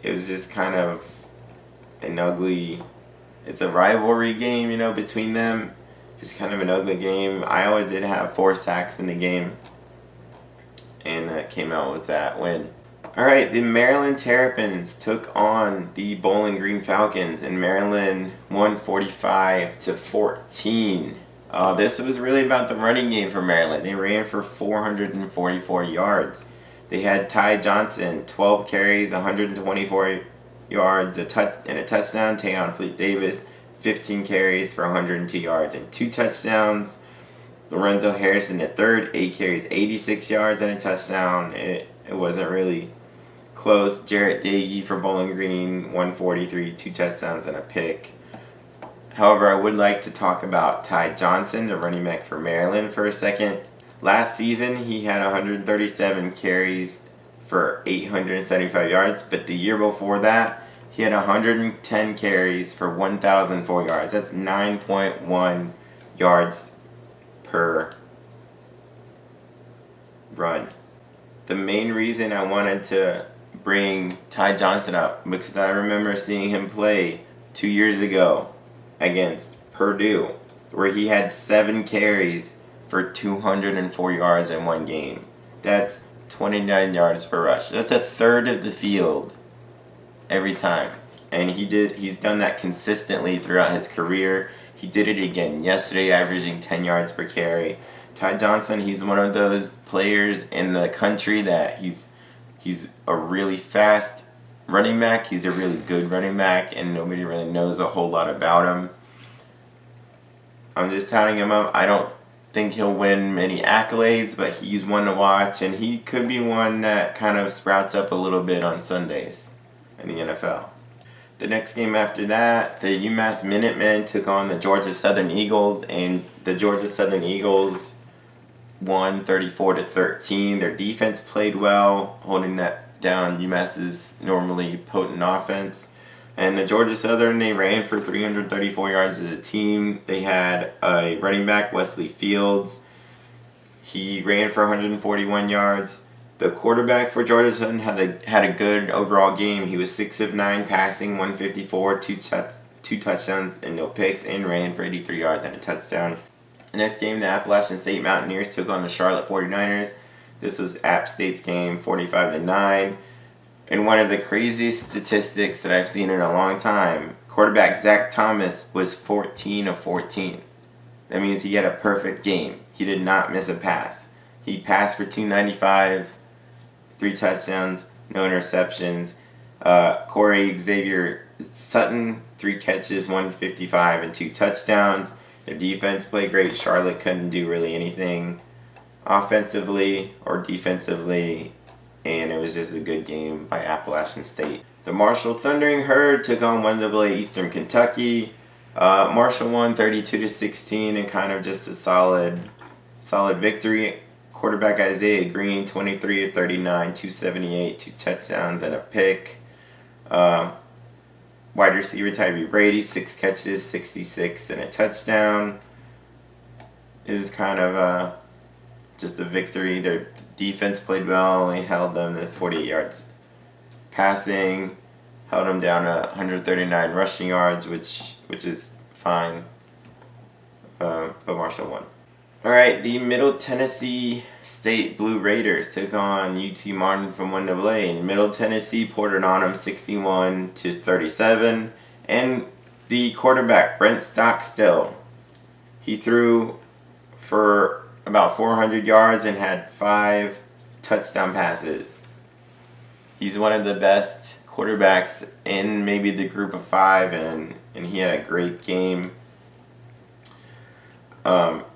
It was just kind of an ugly... It's a rivalry game, between them. Just kind of an ugly game. Iowa did have 4 sacks in the game, and that came out with that win. Alright, the Maryland Terrapins took on the Bowling Green Falcons, and Maryland won 45-14. This was really about the running game for Maryland. They ran for 444 yards. They had Todd Johnson, 12 carries, 124 yards, a touchdown. Tayon Fleet Davis, 15 carries for 102 yards and 2 touchdowns. Lorenzo Harrison, III, 8 carries, 86 yards and a touchdown. It wasn't really close. Jarrett Dagey for Bowling Green, 143, 2 touchdowns and a pick. However, I would like to talk about Ty Johnson, the running back for Maryland, for a second. Last season, he had 137 carries for 875 yards, but the year before that, he had 110 carries for 1,004 yards. That's 9.1 yards per run. The main reason I wanted to bring Ty Johnson up, because I remember seeing him play 2 years ago against Purdue, where he had 7 carries for 204 yards in one game. That's 29 yards per rush. That's a third of the field every time. And he's done that consistently throughout his career. He did it again yesterday, averaging 10 yards per carry. Ty Johnson, he's one of those players in the country that he's a really fast running back. He's a really good running back, and nobody really knows a whole lot about him. I'm just touting him up. I don't think he'll win many accolades, but he's one to watch, and he could be one that kind of sprouts up a little bit on Sundays in the NFL. The next game after that, the UMass Minutemen took on the Georgia Southern Eagles, and the Georgia Southern Eagles won 34-13. Their defense played well, holding that down UMass's normally potent offense. And the Georgia Southern, they ran for 334 yards as a team. They had a running back, Wesley Fields. He ran for 141 yards. The quarterback for Georgia Southern had a good overall game. He was 6 of 9 passing, 154, 2 touchdowns and no picks, and ran for 83 yards and a touchdown. The next game, the Appalachian State Mountaineers took on the Charlotte 49ers. This was App State's game, 45-9. And one of the craziest statistics that I've seen in a long time, quarterback Zach Thomas was 14 of 14. That means he had a perfect game. He did not miss a pass. He passed for 295, 3 touchdowns, no interceptions. Corey Xavier Sutton, 3 catches, 155, and 2 touchdowns. Their defense played great. Charlotte couldn't do really anything offensively or defensively, and it was just a good game by Appalachian State. The Marshall Thundering Herd took on 1AA Eastern Kentucky. Marshall won 32-16 and kind of just a solid victory. Quarterback Isaiah Green, 23 of 39, 278, 2 touchdowns and a pick. Wide receiver Tyree Brady, 6 catches, 66 and a touchdown. It was kind of just a victory. Their defense played well, only held them to 48 yards passing, held them down to 139 rushing yards, which is fine. But Marshall won. All right, the Middle Tennessee State Blue Raiders took on UT Martin from 1AA. In Middle Tennessee poured it on them 61-37. And the quarterback, Brent Stockstill, he threw for about 400 yards and had 5 touchdown passes. He's one of the best quarterbacks in maybe the group of 5, and he had a great game.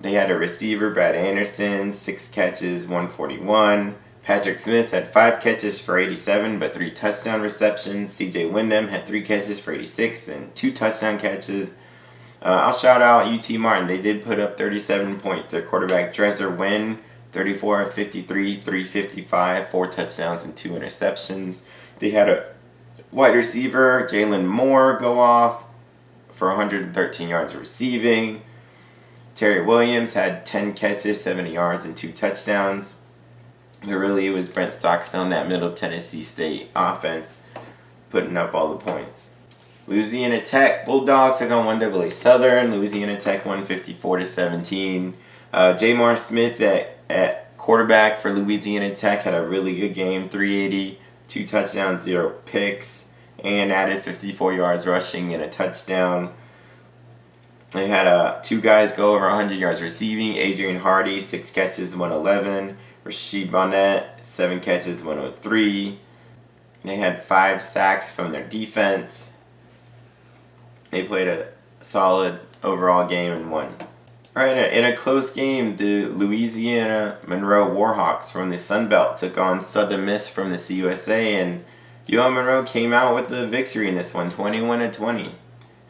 They had a receiver, Brad Anderson, 6 catches, 141. Patrick Smith had 5 catches for 87, but 3 touchdown receptions. CJ Wyndham had 3 catches for 86 and 2 touchdown catches. I'll shout out UT Martin. They did put up 37 points. Their quarterback, Dresser Wynn, 34 of 53, 355, 4 touchdowns and 2 interceptions. They had a wide receiver, Jalen Moore, go off for 113 yards of receiving. Terry Williams had 10 catches, 70 yards, and 2 touchdowns. But really, it was Brent Stockstill in that Middle Tennessee State offense putting up all the points. Louisiana Tech Bulldogs took on 1AA Southern. Louisiana Tech won 54-17. Jamar Smith at quarterback for Louisiana Tech had a really good game, 380, 2 touchdowns, 0 picks, and added 54 yards rushing and a touchdown. They had 2 guys go over 100 yards receiving. Adrian Hardy, 6 catches, 111. Rasheed Bonnet, 7 catches, 103. They had 5 sacks from their defense. They played a solid overall game and won. Alright, in a close game, the Louisiana Monroe Warhawks from the Sun Belt took on Southern Miss from the CUSA, and UL Monroe came out with the victory in this one, 21-20.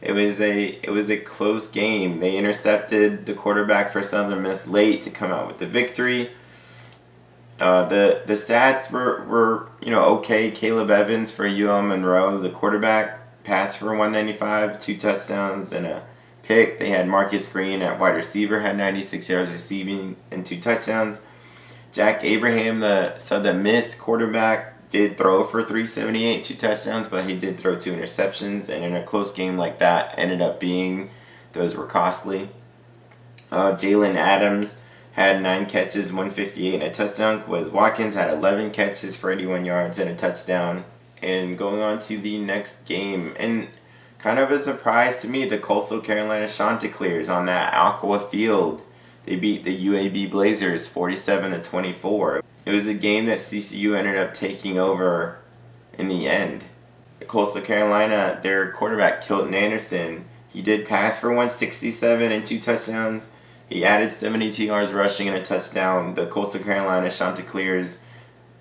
It was a close game. They intercepted the quarterback for Southern Miss late to come out with the victory. The stats were okay. Caleb Evans for UL Monroe, the quarterback, passed for 195, 2 touchdowns and a pick. They had Marcus Green at wide receiver, had 96 yards receiving and 2 touchdowns. Jack Abraham, the Southern Miss quarterback, did throw for 378, 2 touchdowns, but he did throw 2 interceptions, and in a close game like that, ended up being, those were costly. Jalen Adams had 9 catches, 158 and a touchdown. Quiz Watkins had 11 catches for 81 yards and a touchdown. And going on to the next game, and kind of a surprise to me, the Coastal Carolina Chanticleers on that Aqua Field. They beat the UAB Blazers 47-24. It was a game that CCU ended up taking over in the end. Coastal Carolina, their quarterback, Kilton Anderson, he did pass for 167 and 2 touchdowns. He added 72 yards rushing and a touchdown. The Coastal Carolina Chanticleers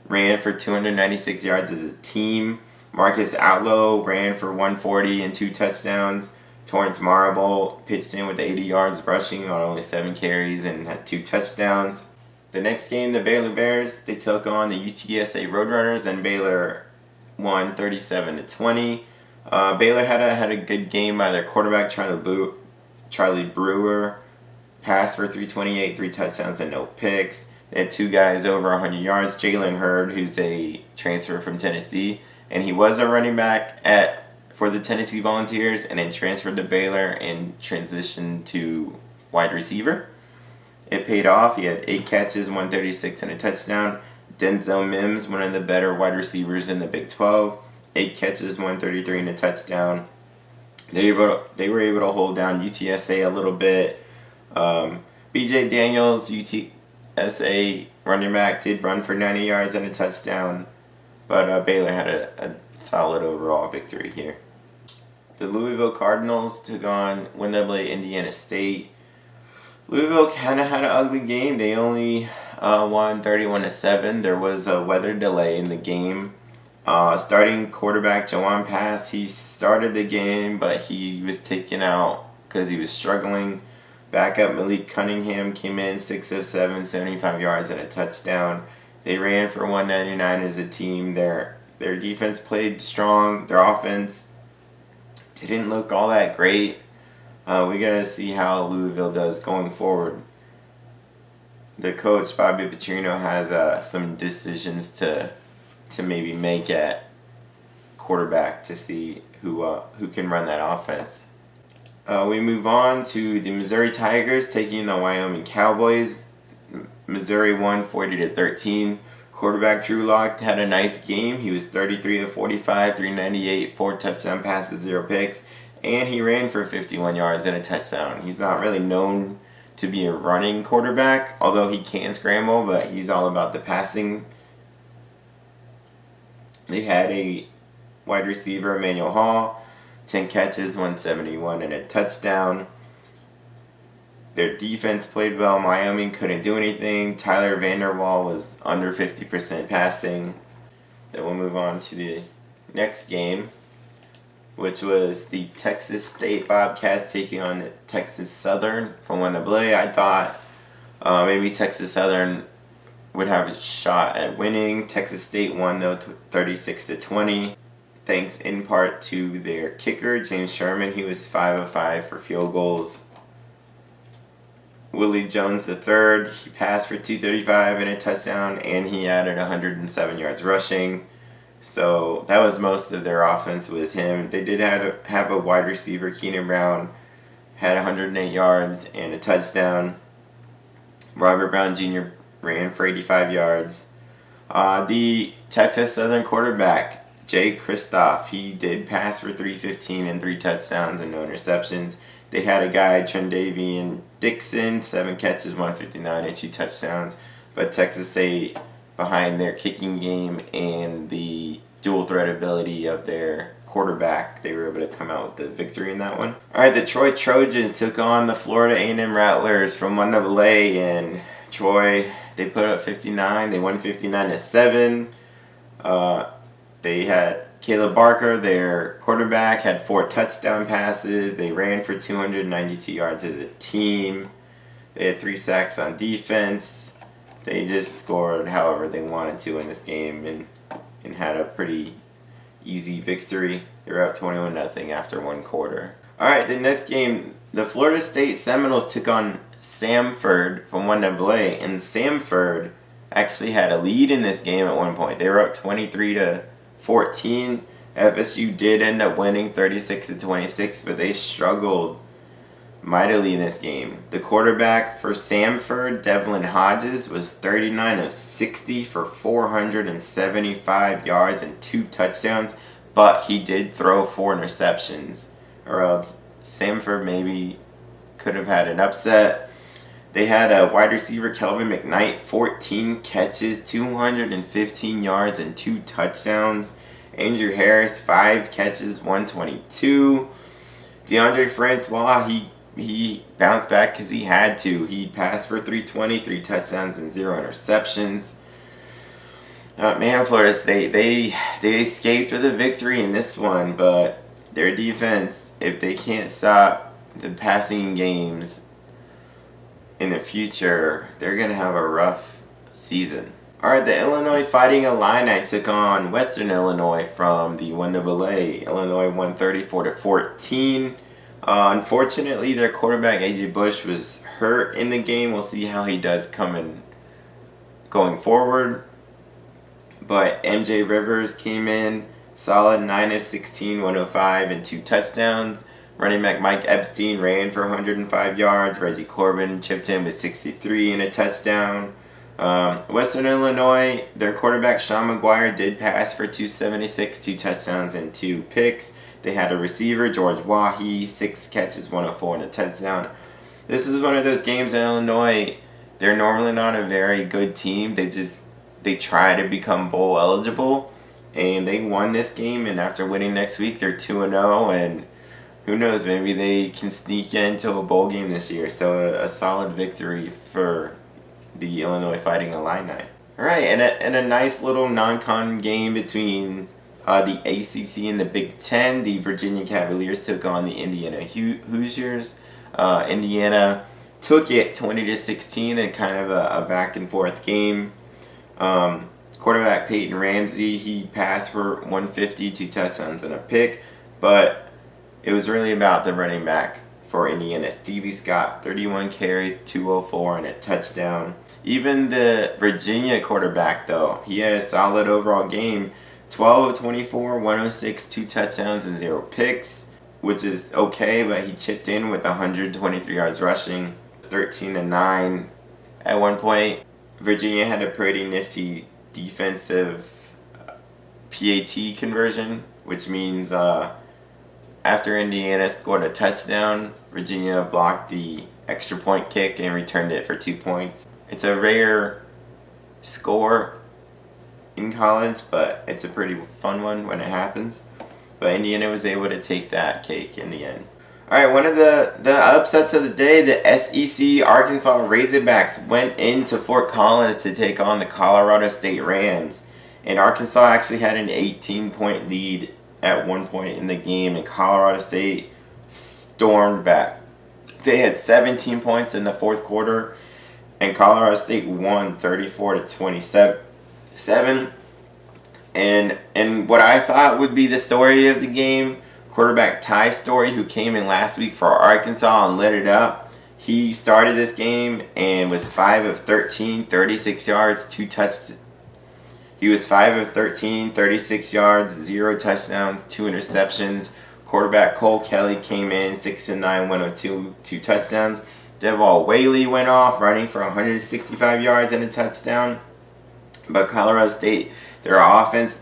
ran for 296 yards as a team. Marcus Outlow ran for 140 and 2 touchdowns. Torrance Marable pitched in with 80 yards rushing on only 7 carries and had 2 touchdowns. The next game, the Baylor Bears, they took on the UTSA Roadrunners, and Baylor won 37-20. Baylor had a good game by their quarterback, Charlie Brewer. Passed for 328, 3 touchdowns and no picks. They had 2 guys over 100 yards. Jalen Hurd, who's a transfer from Tennessee, and he was a running back for the Tennessee Volunteers, and then transferred to Baylor and transitioned to wide receiver. It paid off. He had 8 catches, 136 and a touchdown. Denzel Mims, one of the better wide receivers in the Big 12. 8 catches, 133 and a touchdown. They were able to hold down UTSA a little bit. BJ Daniels, UTSA running back, did run for 90 yards and a touchdown. But Baylor had a solid overall victory here. The Louisville Cardinals took on NCAA Indiana State. Louisville kind of had an ugly game. They only won 31-7. There was a weather delay in the game. Starting quarterback Jawan Pass, he started the game, but he was taken out because he was struggling. Backup Malik Cunningham came in 6 of 7, 75 yards and a touchdown. They ran for 199 as a team. Their defense played strong. Their offense didn't look all that great. We gotta see how Louisville does going forward. The coach Bobby Petrino has some decisions to maybe make at quarterback to see who can run that offense. We move on to the Missouri Tigers taking the Wyoming Cowboys. Missouri won 40-13. Quarterback Drew Lock had a nice game. He was 33 of 45, 398, 4 touchdown passes, 0 picks, and he ran for 51 yards and a touchdown. He's not really known to be a running quarterback, although he can scramble, but he's all about the passing. They had a wide receiver, Emmanuel Hall, 10 catches, 171 and a touchdown. Their defense played well. Wyoming couldn't do anything. Tyler Vanderwall was under 50% passing. Then we'll move on to the next game, which was the Texas State Bobcats taking on the Texas Southern from NCAA. I thought maybe Texas Southern would have a shot at winning. Texas State won though 36-20. Thanks in part to their kicker, James Sherman. He was 5 of 5 for field goals. Willie Jones III, he passed for 235 and a touchdown, and he added 107 yards rushing. So that was most of their offense was him. They did have a wide receiver, Keenan Brown, had 108 yards and a touchdown. Robert Brown Jr. ran for 85 yards. The Texas Southern quarterback, Jay Kristoff, he did pass for 315 and 3 touchdowns and no interceptions. They had a guy, Trendavian Dixon, 7 catches, 159 and 2 touchdowns. But Texas State, behind their kicking game and the dual threat ability of their quarterback, they were able to come out with the victory in that one. All right, the Troy Trojans took on the Florida A&M Rattlers from NCAA, and Troy, they put up 59. They won 59-7. They had Caleb Barker, their quarterback, had 4 touchdown passes. They ran for 292 yards as a team. They had 3 sacks on defense. They just scored however they wanted to in this game and had a pretty easy victory. They were up 21-0 after 1 quarter. Alright, the next game, the Florida State Seminoles took on Sanford from NCAA, and Sanford actually had a lead in this game at one point. They were up 23-14. FSU did end up winning 36-26, but they struggled mightily in this game. The quarterback for Sanford, Devlin Hodges, was 39 of 60 for 475 yards and 2 touchdowns, but he did throw 4 interceptions, or else Sanford maybe could have had an upset. They had a wide receiver, Kelvin McKnight, 14 catches, 215 yards and 2 touchdowns. Andrew Harris, 5 catches, 122. DeAndre Francois, he bounced back because he had to. He passed for 320, 3 touchdowns, and 0 interceptions. Man, Florida State, they escaped with a victory in this one, but their defense, if they can't stop the passing games in the future, they're going to have a rough season. Alright, the Illinois Fighting Illini took on Western Illinois from the NCAA. Illinois won 34-14. Unfortunately, their quarterback, A.J. Bush, was hurt in the game. We'll see how he does going forward. But M.J. Rivers came in solid, 9 of 16, 105, and 2 touchdowns. Running back Mike Epstein ran for 105 yards. Reggie Corbin chipped in with 63 and a touchdown. Western Illinois, their quarterback Sean McGuire did pass for 276, 2 touchdowns and 2 picks. They had a receiver, George Wahi, 6 catches, 104 and a touchdown. This is one of those games in Illinois. They're normally not a very good team. They try to become bowl eligible, and they won this game. And after winning next week, they're 2-0, and who knows? Maybe they can sneak into a bowl game this year. So a solid victory for the Illinois Fighting Illini. All right, and a nice little non-con game between the ACC and the Big Ten. The Virginia Cavaliers took on the Indiana Hoosiers. Indiana took it 20-16 in kind of a back and forth game. Quarterback Peyton Ramsey, he passed for 150, 2 touchdowns and a pick, but it was really about the running back for Indiana. Stevie Scott, 31 carries, 204 and a touchdown. Even the Virginia quarterback, though, he had a solid overall game. 12 of 24, 106, 2 touchdowns and 0 picks, which is okay, but he chipped in with 123 yards rushing, 13-9. At one point, Virginia had a pretty nifty defensive PAT conversion, which means after Indiana scored a touchdown, Virginia blocked the extra point kick and returned it for 2 points. It's a rare score in college, but it's a pretty fun one when it happens. But Indiana was able to take that cake in the end. Alright, one of the upsets of the day, the SEC Arkansas Razorbacks went into Fort Collins to take on the Colorado State Rams. And Arkansas actually had an 18-point lead at one point in the game, and Colorado State stormed back. They had 17 points in the fourth quarter, and Colorado State won 34-27. And what I thought would be the story of the game, quarterback Ty Story, who came in last week for Arkansas and lit it up. He started this game and was 5 of 13, 36 yards, 2 touchdowns. He was 5 of 13, 36 yards, 0 touchdowns, 2 interceptions. Quarterback Cole Kelly came in 6-9, 102, 2 touchdowns. Deval Whaley went off, running for 165 yards and a touchdown. But Colorado State, their offense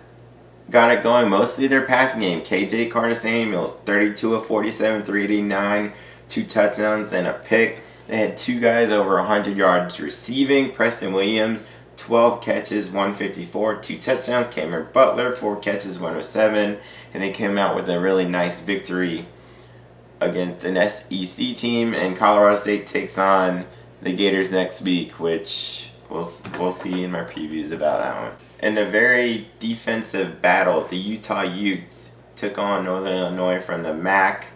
got it going, mostly their passing game. KJ Carter-Samuels, 32 of 47, 389, 2 touchdowns and a pick. They had 2 guys over 100 yards receiving. Preston Williams, 12 catches, 154, 2 touchdowns. Cameron Butler, 4 catches, 107. And they came out with a really nice victory against an SEC team. And Colorado State takes on the Gators next week, which we'll see in my previews about that one. In a very defensive battle, the Utah Utes took on Northern Illinois from the MAC.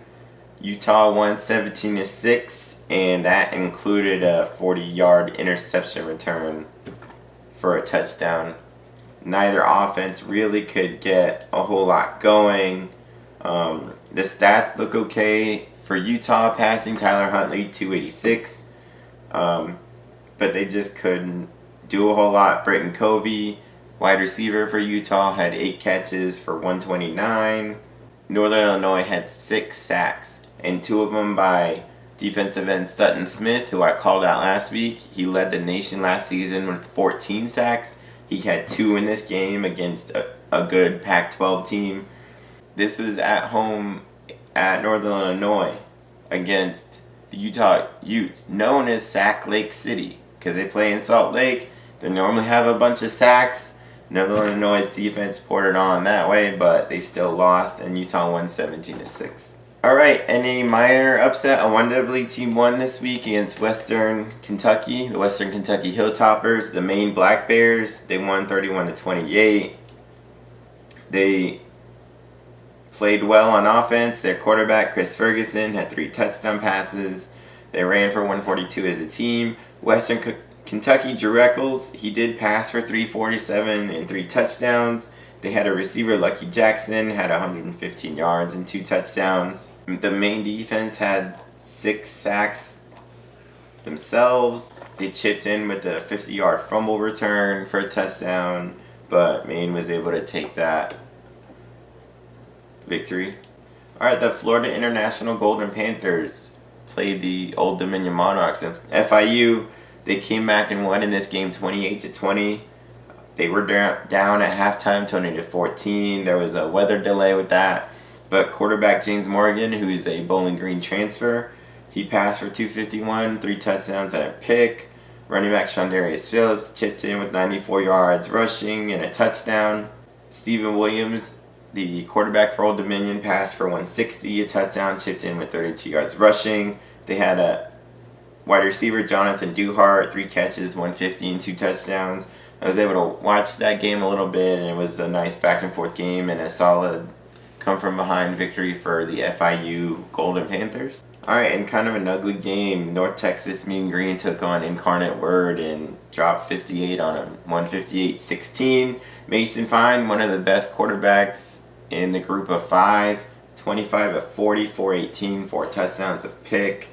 Utah won 17-6, and that included a 40-yard interception return for a touchdown. Neither offense really could get a whole lot going. The stats look okay for Utah passing. Tyler Huntley, 286. But they just couldn't do a whole lot. Britton Covey, wide receiver for Utah, had 8 catches for 129. Northern Illinois had 6 sacks, and 2 of them by defensive end Sutton Smith, who I called out last week. He led the nation last season with 14 sacks. He had 2 in this game against a good Pac-12 team. This was at home at Northern Illinois against the Utah Utes, known as Sack Lake City, because they play in Salt Lake. They normally have a bunch of sacks. Northern Illinois' defense poured it on that way, but they still lost, and Utah won 17-6. Alright, and a minor upset. A 1AA team won this week against Western Kentucky, the Western Kentucky Hilltoppers, the Maine Black Bears. They won 31-28. They played well on offense. Their quarterback, Chris Ferguson, had 3 touchdown passes. They ran for 142 as a team. Western Kentucky, Drew Eccles, he did pass for 347 and 3 touchdowns. They had a receiver, Lucky Jackson, had 115 yards and 2 touchdowns. The main defense had 6 sacks themselves. They chipped in with a 50-yard fumble return for a touchdown, but Maine was able to take that victory. Alright, the Florida International Golden Panthers played the Old Dominion Monarchs. FIU They came back and won in this game 28-20. They were down at halftime 20-14. There was a weather delay with that. But quarterback James Morgan, who is a Bowling Green transfer, he passed for 251, 3 touchdowns and a pick. Running back Shondarius Phillips chipped in with 94 yards rushing and a touchdown. Stephen Williams, the quarterback for Old Dominion, passed for 160, a touchdown, chipped in with 32 yards rushing. They had a wide receiver, Jonathan Duhart, 3 catches, 150 and 2 touchdowns. I was able to watch that game a little bit, and it was a nice back and forth game and a solid come from behind victory for the FIU Golden Panthers. Alright, and kind of an ugly game. North Texas Mean Green took on Incarnate Word and dropped 58 on them, 158-16. Mason Fine, one of the best quarterbacks in the group of 5, 25 of 40, 418, 4 touchdowns, a pick.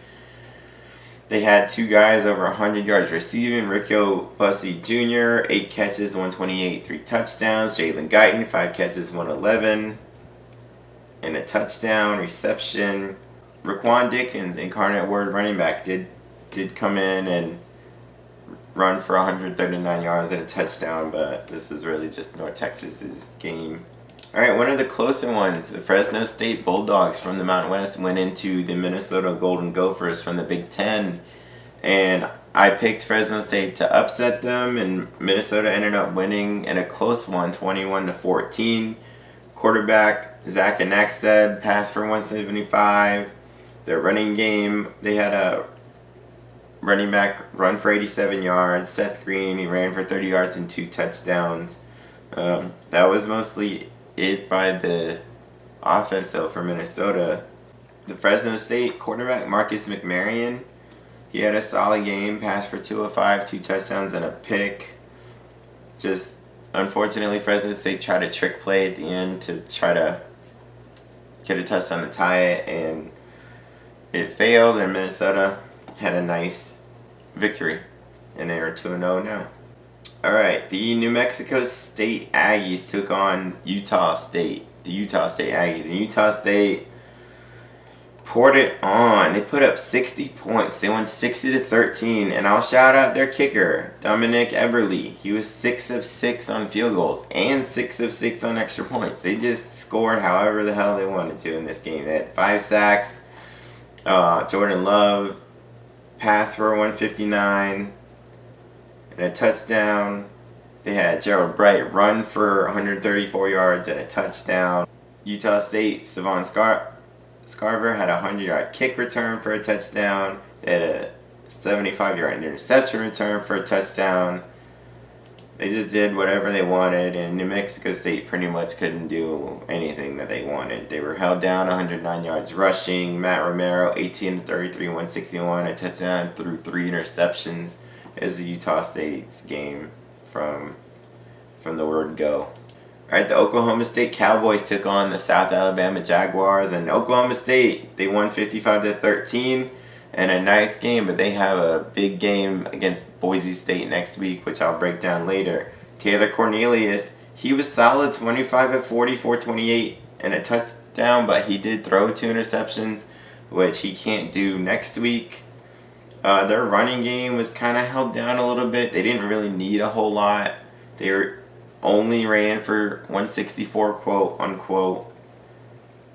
They had 2 guys over 100 yards receiving. Rico Bussey Jr., 8 catches, 128, 3 touchdowns. Jalen Guyton, 5 catches, 111, and a touchdown reception. Raquan Dickens, Incarnate Word running back, did come in and run for 139 yards and a touchdown, but this is really just North Texas's game. Alright, one of the closer ones, the Fresno State Bulldogs from the Mountain West went into the Minnesota Golden Gophers from the Big Ten, and I picked Fresno State to upset them, and Minnesota ended up winning in a close one, 21-14. Quarterback Zach Anakstad passed for 175. Their running game, they had a running back run for 87 yards. Seth Green, he ran for 30 yards and 2 touchdowns. That was mostly it by the offense, though, for Minnesota. The Fresno State quarterback, Marcus McMarion, he had a solid game, passed for 205, 2 touchdowns and a pick. Just, unfortunately, Fresno State tried a trick play at the end to try to get a touchdown to tie it, and it failed, and Minnesota had a nice victory, and they are 2-0 now. Alright, the New Mexico State Aggies took on Utah State. The Utah State Aggies. And Utah State poured it on. They put up 60 points. They won 60-13. And I'll shout out their kicker, Dominic Eberle. He was 6 of 6 on field goals and 6 of 6 on extra points. They just scored however the hell they wanted to in this game. They had 5 sacks. Jordan Love passed for 159 and a touchdown. They had Gerald Bright run for 134 yards and a touchdown. Utah State, Savon Scarver had a 100-yard kick return for a touchdown. They had a 75-yard interception return for a touchdown. They just did whatever they wanted, and New Mexico State pretty much couldn't do anything that they wanted. They were held down, 109 yards rushing. Matt Romero, 18-33, 161, a touchdown through 3 interceptions. Is the Utah State's game from the word go. Alright, the Oklahoma State Cowboys took on the South Alabama Jaguars, and Oklahoma State, they won 55-13. And a nice game, but they have a big game against Boise State next week, which I'll break down later. Taylor Cornelius, he was solid, 25 of 40, 428, and a touchdown, but he did throw 2 interceptions, which he can't do next week. Their running game was kind of held down a little bit. They didn't really need a whole lot. They only ran for 164, quote unquote.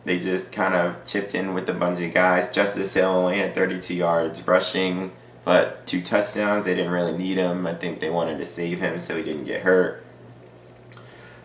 They just kind of chipped in with a bunch of guys. Justice Hill only had 32 yards rushing, but 2 touchdowns. They didn't really need him. I think they wanted to save him so he didn't get hurt.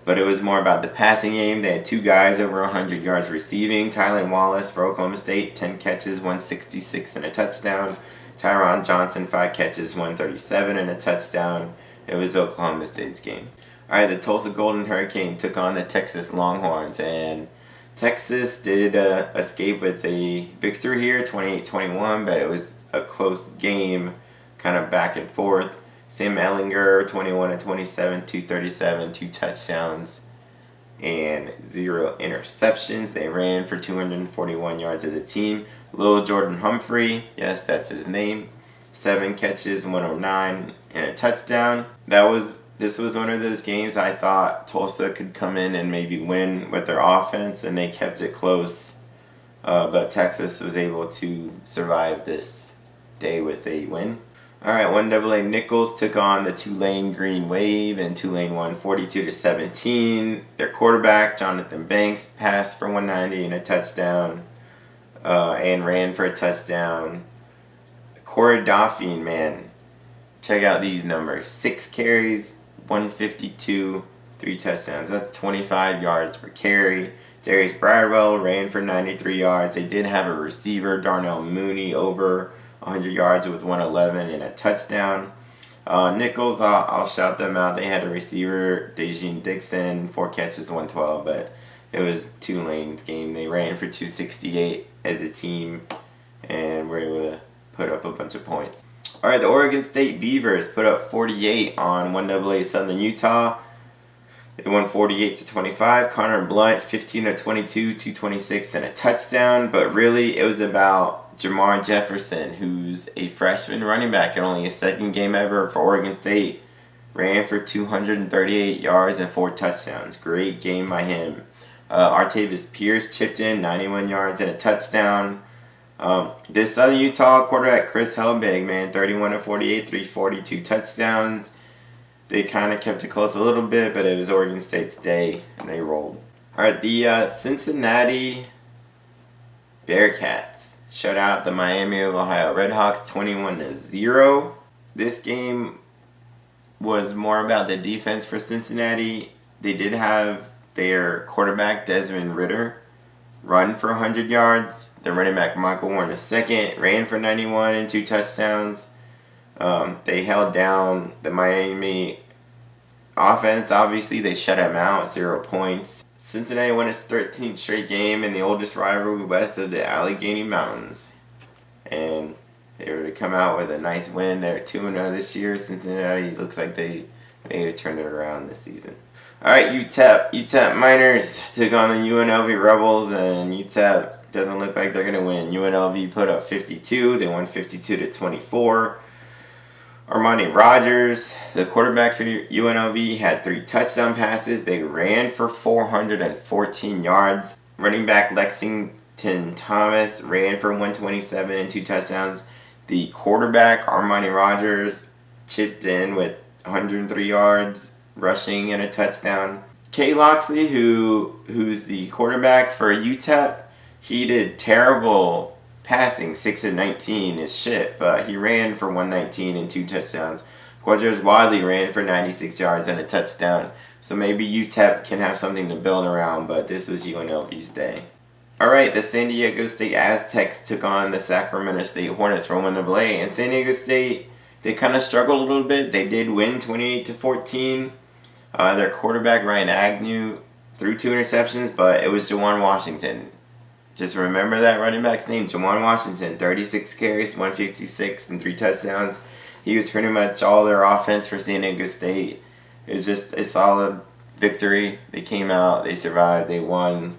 But it was more about the passing game. They had 2 guys over 100 yards receiving. Tylan Wallace for Oklahoma State, 10 catches, 166 and a touchdown. Tyron Johnson, 5 catches, 137 and a touchdown. It was Oklahoma State's game. Alright, the Tulsa Golden Hurricane took on the Texas Longhorns, and Texas did escape with a victory here, 28-21, but it was a close game, kind of back and forth. Sam Ehlinger, 21-27, 237, 2 touchdowns, and 0 interceptions. They ran for 241 yards as a team. Lil Jordan Humphrey, yes, that's his name, 7 catches, 109, and a touchdown. This was one of those games I thought Tulsa could come in and maybe win with their offense, and they kept it close. But Texas was able to survive this day with a win. Alright, 1AA Nichols took on the Tulane Green Wave, and Tulane won 42-17. Their quarterback, Jonathan Banks, passed for 190 and a touchdown, and ran for a touchdown. Corey Dauphine, man, check out these numbers. 6 carries, 152, 3 touchdowns. That's 25 yards per carry. Darius Bradwell ran for 93 yards. They did have a receiver, Darnell Mooney, over 100 yards with 111 and a touchdown. Nichols, I'll shout them out. They had a receiver, Dejean Dixon, 4 catches, 112, but it was Tulane's game. They ran for 268 as a team and were able to put up a bunch of points. Alright, the Oregon State Beavers put up 48 on 1AA Southern Utah. They won 48-25. Connor Blunt, 15-22, 226 and a touchdown. But really, it was about Jamar Jefferson, who's a freshman running back and only his second game ever for Oregon State. Ran for 238 yards and 4 touchdowns. Great game by him. Artavis Pierce chipped in 91 yards and a touchdown. This Southern Utah quarterback, Chris Helbig, man, 31-48, 342 touchdowns. They kind of kept it close a little bit, but it was Oregon State's day, and they rolled. Alright, the Cincinnati Bearcats shut out the Miami of Ohio Redhawks 21-0. This game was more about the defense for Cincinnati. They did have their quarterback, Desmond Ridder, run for 100 yards. The running back, Michael Warren II, ran for 91 and 2 touchdowns. They held down the Miami offense. Obviously, they shut them out, 0 points. Cincinnati won its 13th straight game in the oldest rivalry west of the Allegheny Mountains. And they were to come out with a nice win. They're 2-0 this year. Cincinnati looks like they may have turned it around this season. Alright, UTEP Miners took on the UNLV Rebels, and UTEP doesn't look like they're going to win. UNLV put up 52. They won 52-24. Armani Rogers, the quarterback for UNLV, had 3 touchdown passes. They ran for 414 yards. Running back Lexington Thomas ran for 127 and 2 touchdowns. The quarterback, Armani Rogers, chipped in with 103 yards, rushing and a touchdown. Kay Loxley, who's the quarterback for UTEP, he did terrible passing, 6-19 is shit, but he ran for 119 and 2 touchdowns. Quadros Wadley ran for 96 yards and a touchdown. So maybe UTEP can have something to build around, but this was UNLV's day. Alright, the San Diego State Aztecs took on the Sacramento State Hornets from 1AA, and San Diego State, they kind of struggled a little bit. They did win 28-14. Their quarterback, Ryan Agnew, threw 2 interceptions, but it was Jawan Washington. Just remember that running back's name, Jawan Washington. 36 carries, 156, and 3 touchdowns. He was pretty much all their offense for San Diego State. It was just a solid victory. They came out, they survived, they won,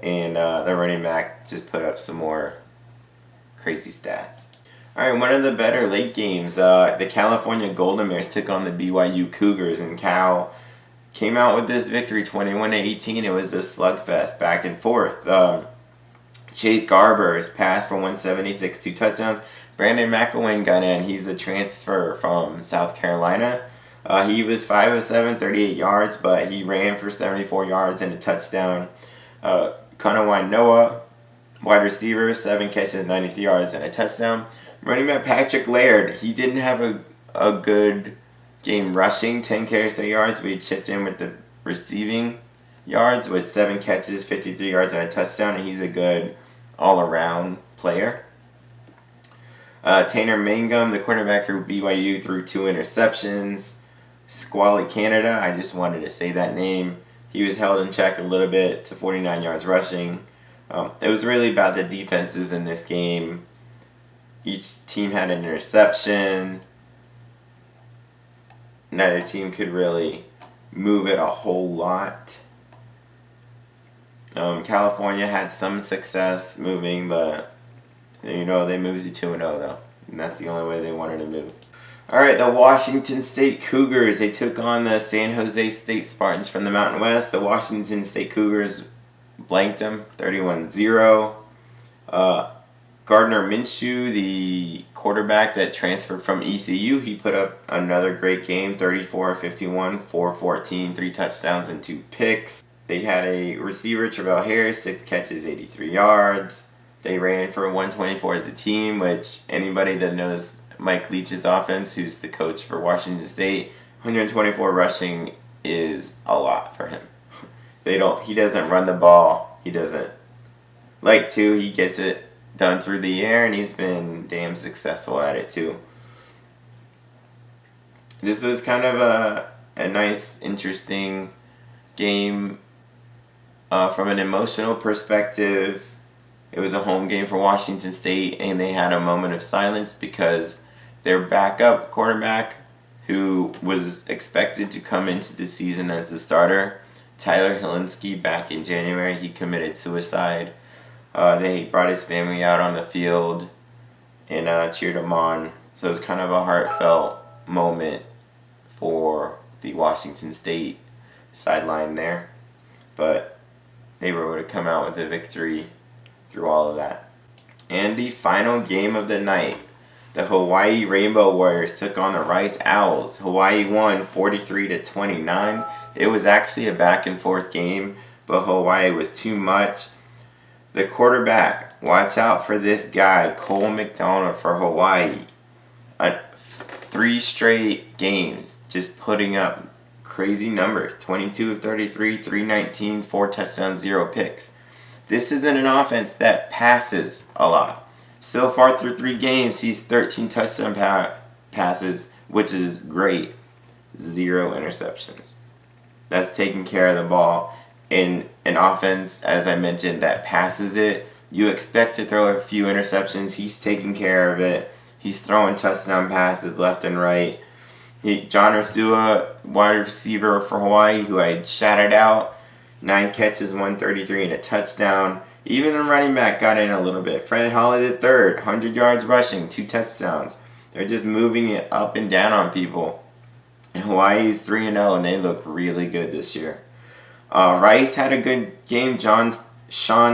and their running back just put up some more crazy stats. Alright, one of the better late games, the California Golden Bears took on the BYU Cougars, and Cal came out with this victory 21-18. It was a slugfest back and forth. Chase Garber's passed for 176, 2 touchdowns. Brandon McElwain got in. He's a transfer from South Carolina. He was 5 of 7, 38 yards, but he ran for 74 yards and a touchdown. Conawine Noah, wide receiver, 7 catches, 93 yards and a touchdown. Running back Patrick Laird, he didn't have a good game rushing, 10 carries, 3 yards, but he chipped in with the receiving yards with 7 catches, 53 yards and a touchdown, and he's a good all-around player. Tanner Mangum, the quarterback for BYU, threw 2 interceptions. Squally Canada, I just wanted to say that name. He was held in check a little bit to 49 yards rushing. It was really about the defenses in this game. Each team had an interception. Neither team could really move it a whole lot. California had some success moving, but they moved to 2-0 though. And that's the only way they wanted to move. Alright, the Washington State Cougars, they took on the San Jose State Spartans from the Mountain West. The Washington State Cougars blanked them, 31-0. Gardner Minshew, the quarterback that transferred from ECU, he put up another great game, 34-51, 414, 3 touchdowns and 2 picks. They had a receiver, Travell Harris, 6 catches, 83 yards. They ran for 124 as a team, which anybody that knows Mike Leach's offense, who's the coach for Washington State, 124 rushing is a lot for him. He doesn't run the ball. He doesn't like to. He gets it done through the air, and he's been damn successful at it too. This was kind of a nice, interesting game from an emotional perspective. It was a home game for Washington State, and they had a moment of silence because their backup quarterback, who was expected to come into the season as the starter, Tyler Hilinski, back in January, he committed suicide. They brought his family out on the field and cheered him on. So it was kind of a heartfelt moment for the Washington State sideline there. But they were able to come out with a victory through all of that. And the final game of the night, the Hawaii Rainbow Warriors took on the Rice Owls. Hawaii won 43-29. It was actually a back and forth game, but Hawaii was too much. The quarterback, watch out for this guy, Cole McDonald for Hawaii. 3 straight games, just putting up crazy numbers. 22 of 33, 319, 4 touchdowns, 0 picks. This isn't an offense that passes a lot. So far through 3 games, he's 13 touchdown passes, which is great. 0 interceptions. That's taking care of the ball. In an offense, as I mentioned, that passes it, you expect to throw a few interceptions. He's taking care of it. He's throwing touchdown passes left and right. John Ursua, wide receiver for Hawaii, who I shouted out, 9 catches, 133 and a touchdown. Even the running back got in a little bit. Fred Holly III, 100 yards rushing, 2 touchdowns. They're just moving it up and down on people. And Hawaii's 3-0, and they look really good this year. Rice had a good game. Sean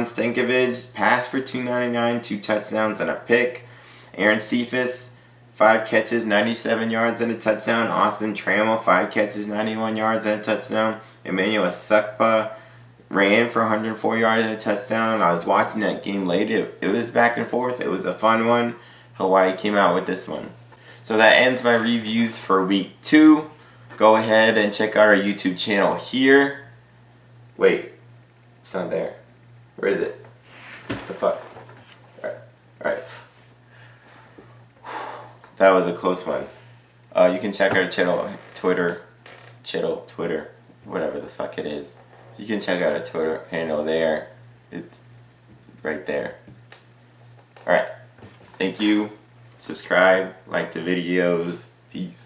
Stankovich passed for 299, 2 touchdowns and a pick. Aaron Cephas, 5 catches, 97 yards and a touchdown. Austin Trammell, 5 catches, 91 yards and a touchdown. Emmanuel Sukpa ran for 104 yards and a touchdown. I was watching that game late. It was back and forth. It was a fun one. Hawaii came out with this one. So that ends my reviews for week 2. Go ahead and check out our YouTube channel here. Wait, it's not there. Where is it? What the fuck? Alright. That was a close one. You can check our channel, Twitter, whatever the fuck it is. You can check out our Twitter handle there. It's right there. Alright. Thank you. Subscribe, like the videos. Peace.